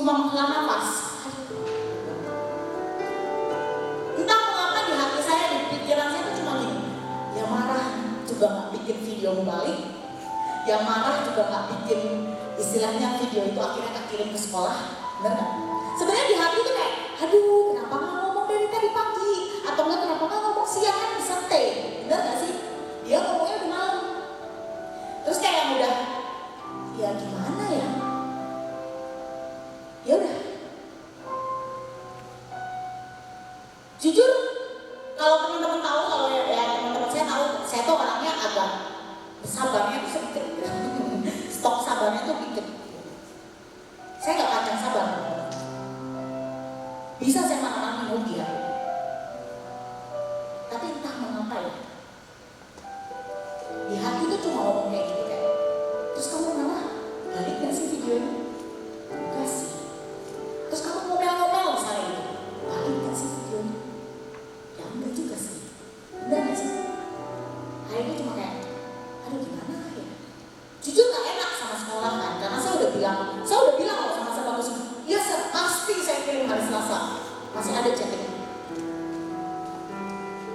Speaker 1: menghela nafas. Entah mengapa di hati saya, di pikiran saya tuh cuma gini. Yang marah juga gak bikin video balik. Yang marah juga gak bikin istilahnya video itu akhirnya kekirim ke sekolah. Bener gak? Sebenarnya di hati tuh kayak, aduh kenapa gak ngomong dari tadi pagi? Atau enggak kenapa gak ngomong siang kan bisa stay? Bener gak sih? Dia ngomongnya udah malam. Terus kayak yang udah, ya gimana ya? Ya udah. Jujur, kalau teman-teman tahu, kalau ya teman-teman saya tahu, saya tuh orangnya agak sabarnya tuh sedikit. Stok sabarnya tuh dikit. Saya gak panjang sabar. Bisa saya marah-marahin Hobi ya. Tapi entah mengapa ya, di hati tuh cuma ngomong kayak gitu kayak, terus kamu malah balik gak sih videonya? Enggak sih. Terus kamu ngomel-ngomel misalnya gitu, balik gak sih videonya? Ya enggak juga sih. Enggak gak sih? Hari itu cuma kayak, aduh gimana ya? Jujur gak enak sama sekolah kan, karena saya udah bilang loh sama bagus, ya pasti saya kirim hari Selasa, masih ada chatting.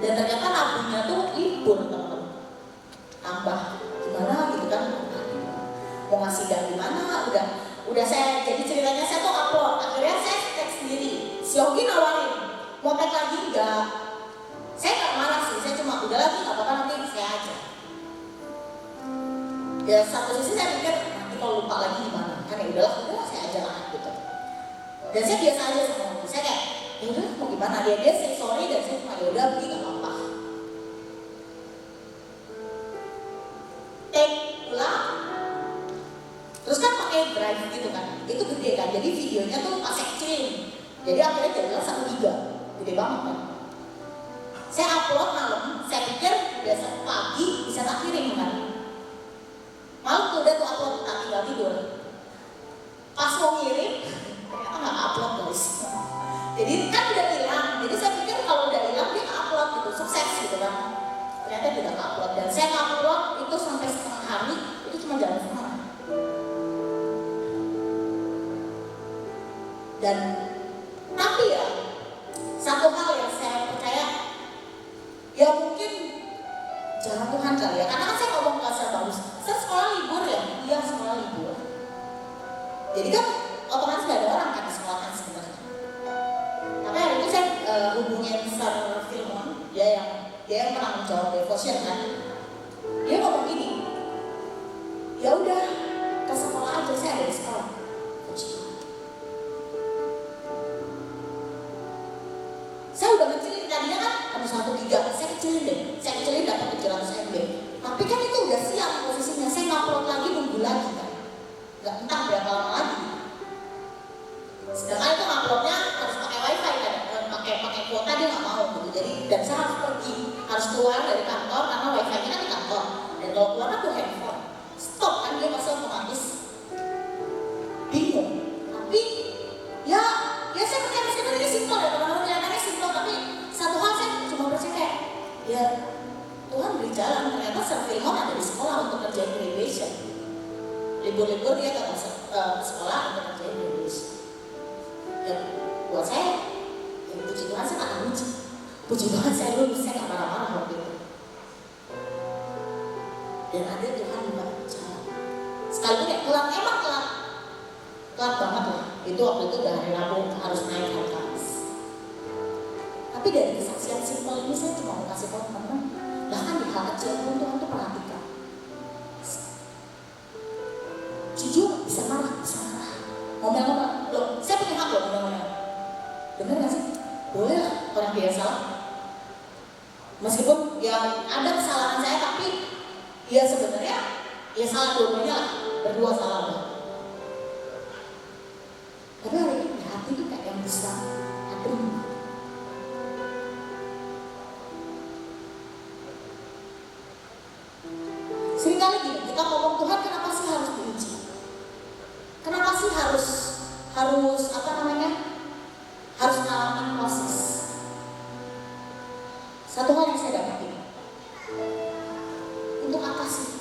Speaker 1: Dan ternyata Rabunya tuh libur teman-teman. Tambah gimana gitu kan, mau ngasih dan gimana, udah saya, jadi ceritanya saya tuh upload, akhirnya saya tag sendiri. Si Yogi nawarin, mau tag lagi enggak? Saya gak marah sih, saya cuma udah lagi gak apa-apa nanti saya aja. Ya satu sisi saya mikir, nanti kalau lupa lagi gimana? Kan ya udahlah saya aja lah gitu. Dan saya biasa aja sama Yogi, saya kayak, ya udah mau gimana, dia say sorry dan saya cuma ya udah beli gak apa-apa. Take ulang, terus kan pakai drive gitu kan, itu gede kan, jadi videonya tuh pas kecil, jadi akhirnya jadilah 1 giga, gede banget kan. Saya upload malam, saya pikir biasa pagi bisa tak kirim kan. Malam tuh udah tuh upload, tak tinggal tidur. Pas mau ngirim, ternyata nggak upload guys. Jadi kan udah hilang, jadi saya pikir kalau udah hilang dia upload gitu, sukses gitu kan. Ternyata tidak upload, dan saya upload itu sampai setengah hari, itu cuma jalan setengah. Dan tapi ya satu hal yang saya percaya, ya mungkin jalan Tuhan kali ya, karena kan saya ngomong bahasa bagus. Saya sekolah libur ya, iya sekolah libur. Jadi kan otomatis gak ada orang kan di sekolah kan sebenarnya. Tapi hari itu saya hubungin Sir Filmon, dia yang pernah menjawab devotion kan. Dia ngomong gini, ya udah ke sekolah aja, saya ada di sekolah. Saya udah kecilin, tadinya kan ada 1 giga, saya kecilin dapat 700 MB. Tapi kan itu udah siap posisinya, saya ngupload lagi nunggu lagi kan, nggak entah berapa lama lagi. Sedangkan itu uploadnya harus pakai wifi kan, pakai kuota dia nggak mau gitu. Jadi dan saya harus pergi, harus keluar dari kantor karena wifi-nya kan di kantor. Dan kalau keluar tuh handphone, stop kan dia pasti otomatis bingung. Tapi ya saya percaya meskipun ini simpel ya teman-teman, kelihatannya simpel, tapi satu hal saya cuma percaya kayak ya Tuhan beri jalan. Ternyata Sir Filmon ada di sekolah untuk kerjain graduation. Libur-libur dia ke sekolah untuk kerjain graduation. Dan buat saya, ya puji Tuhan saya tak puji. Puji Tuhan saya lulus, saya gak marah-marah waktu itu. Dan ada Tuhan juga bicara. Sekalipun ya telat, emang telat banget lah. Itu waktu itu udah hari Rabu harus naik hari Kamis. Tapi dari kesaksian simpel ini saya cuma mau kasih tahu teman-teman, bahkan di hal kecil pun Tuhan tuh perhatikan. Jujur bisa marah. Ngomel-ngomel, loh saya punya hak loh ngomel-ngomel. Bener gak sih? Boleh lah orang dia salah. Meskipun yang ada kesalahan saya, tapi ya sebenarnya ya salah dua-duanya lah, berdua salah lah. Tapi hari ini di hati tuh kayak yang besar, aduh. Seringkali gini, kita ngomong Tuhan kenapa sih harus diuji? Kenapa sih harus harus ngalamin proses? Satu hal yang saya dapatin, untuk apa sih?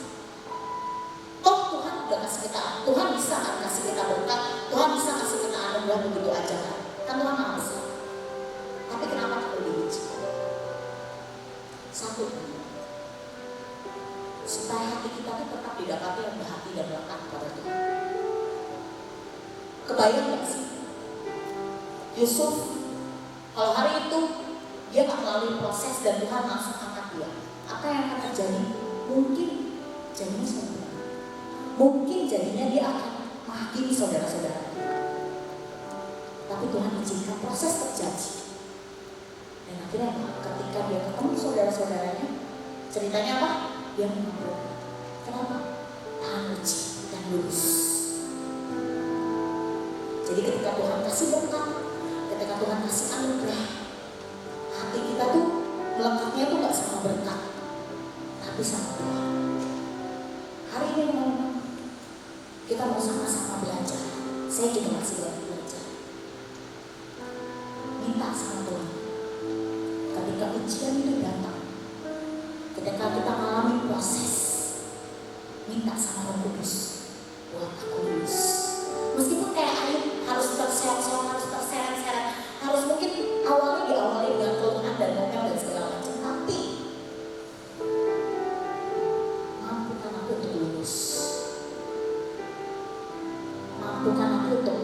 Speaker 1: Toh Tuhan udah kasih kita, Tuhan bisa kan kasih kita berkat, Tuhan bisa kasih kita anugerah begitu aja kan? Kan Tuhan maha besar. Tapi kenapa perlu diuji? Satu, supaya hati kita tuh tetap didapati rendah hati dan melekat pada Tuhan. Kebayang gak sih? Yusuf, kalau hari itu dia gak melalui proses dan Tuhan langsung angkat dia, apa yang akan terjadi? Mungkin jadinya saudara. Mungkin jadinya dia akan menghakimi saudara-saudara. Tapi Tuhan izinkan proses terjadi. Dan akhirnya ketika dia ketemu saudara-saudaranya, ceritanya apa? Dia mengaku. Kenapa? Tahan uji dan lulus. Jadi ketika Tuhan kasih berkat, ketika Tuhan kasih anugerah, hati kita tuh melekatnya tuh gak sama berkat, tapi sama Tuhan. Hari ini teman-teman, kita mau sama-sama belajar. Saya juga masih belajar. Minta sama Tuhan. Ketika ujian itu datang, ketika kita mengalami proses, minta sama Roh Kudus, buat aku lulus. Meskipun kayak Ayub harus terseret-seret, harus terseret-seret, harus mungkin awalnya diawali dengan keluhan dan ngomel dan segala macam, tapi mampukan aku untuk lulus, mampukan aku untuk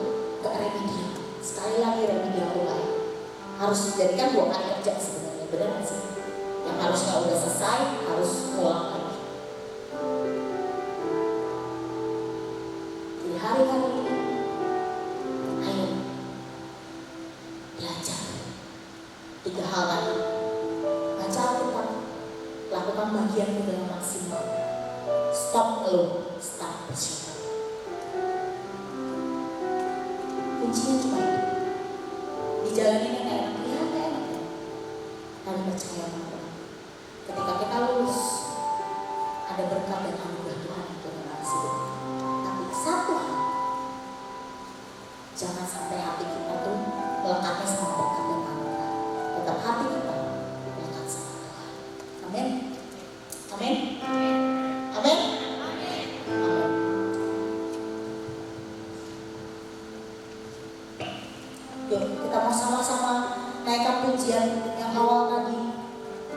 Speaker 1: gak remedial. Sekali lagi remedial ulang, harus dijadikan 2 kali kerja sebenarnya, benar gak sih? Yang harusnya udah selesai harus ulang lagi. Jadi hari-hari ini ayo belajar 3 hal tadi. Baca Alkitab, lakukan bagianmu dengan maksimal. Stop ngeluh, start bersyukur. Kuncinya cuma itu. Dijalanin yang enak, ya enak. Tapi percaya. ada berkat dan anugerah Tuhan untuk mengasihi. Tapi satu hal, jangan sampai hati kita tuh melekatnya sama berkat dan anugerah. Tetap hati kita melekat sama Tuhan. Amin. Amin. Amin. Amin. Yuk kita mau sama-sama naikkan pujian yang awal tadi.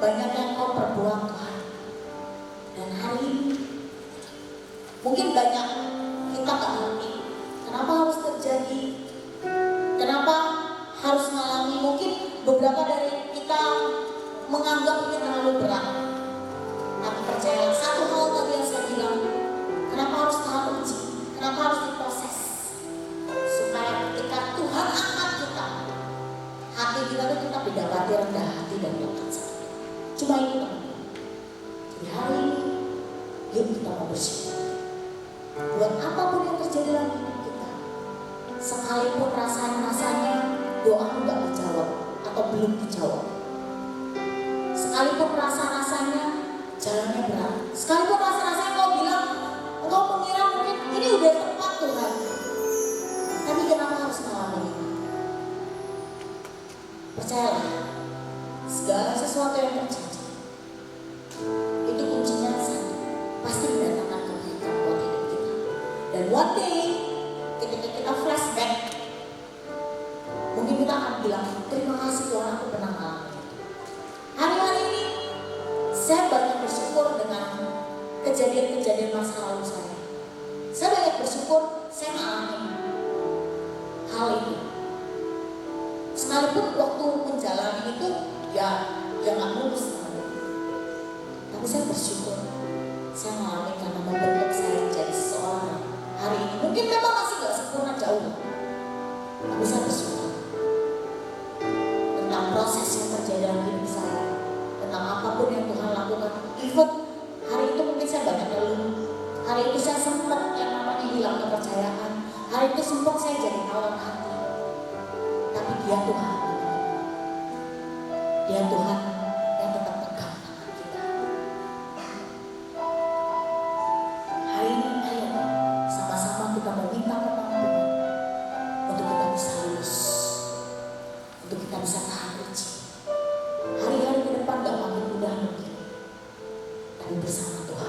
Speaker 1: Banyak yang kau perbuat Tuhan. Dan hari ini mungkin banyak kita gak ngerti kenapa harus terjadi, kenapa harus mengalami. Mungkin beberapa dari kita menganggap ini terlalu berat. Tapi percayalah, satu hal tadi yang saya bilang, kenapa harus tahap uji, kenapa harus diproses, supaya ketika Tuhan angkat kita, hati kita itu tetap didapati rendah hati dan melekat sama Tuhan. Cuma itu teman-teman. Jadi hari ini yuk kita mau bersyukur buat apapun yang terjadi dalam hidup kita. Sekalipun rasanya doamu gak dijawab atau belum dijawab, sekalipun rasanya jalannya berat, sekalipun rasanya kau bilang, engkau mengira mungkin ini udah tepat Tuhan, tapi kenapa harus mengalami ini? Percayalah, segala sesuatu yang terjadi itu kuncinya satu, pasti mendatangkan kebaikan buat hidup kita. Dan one day ketika kita flashback, mungkin kita akan bilang, terima kasih Tuhan aku pernah mengalami itu. Hari-hari ini saya banyak bersyukur dengan kejadian-kejadian masa lalu saya. Saya banyak bersyukur saya mengalami hal itu. Sekalipun waktu menjalani itu ya gak mulus teman-teman. Tapi saya bersyukur saya mengalami karena membentuk saya menjadi seseorang hari ini. Mungkin memang masih gak sempurna jauh, tapi saya bersyukur tentang proses yang terjadi dalam hidup saya, tentang apapun yang Tuhan lakukan. Even hari itu mungkin saya banyak ngeluh, hari itu saya sempat yang namanya hilang kepercayaan, hari itu sempat saya jadi tawar hati. Tapi Dia Tuhan, Dia Tuhan yang tetap pegang tangan kita. Hari ini ayo sama-sama kita meminta kepada Tuhan untuk kita bisa lulus, untuk kita bisa tahan uji. Hari-hari ke depan gak makin mudah mungkin, tapi bersama Tuhan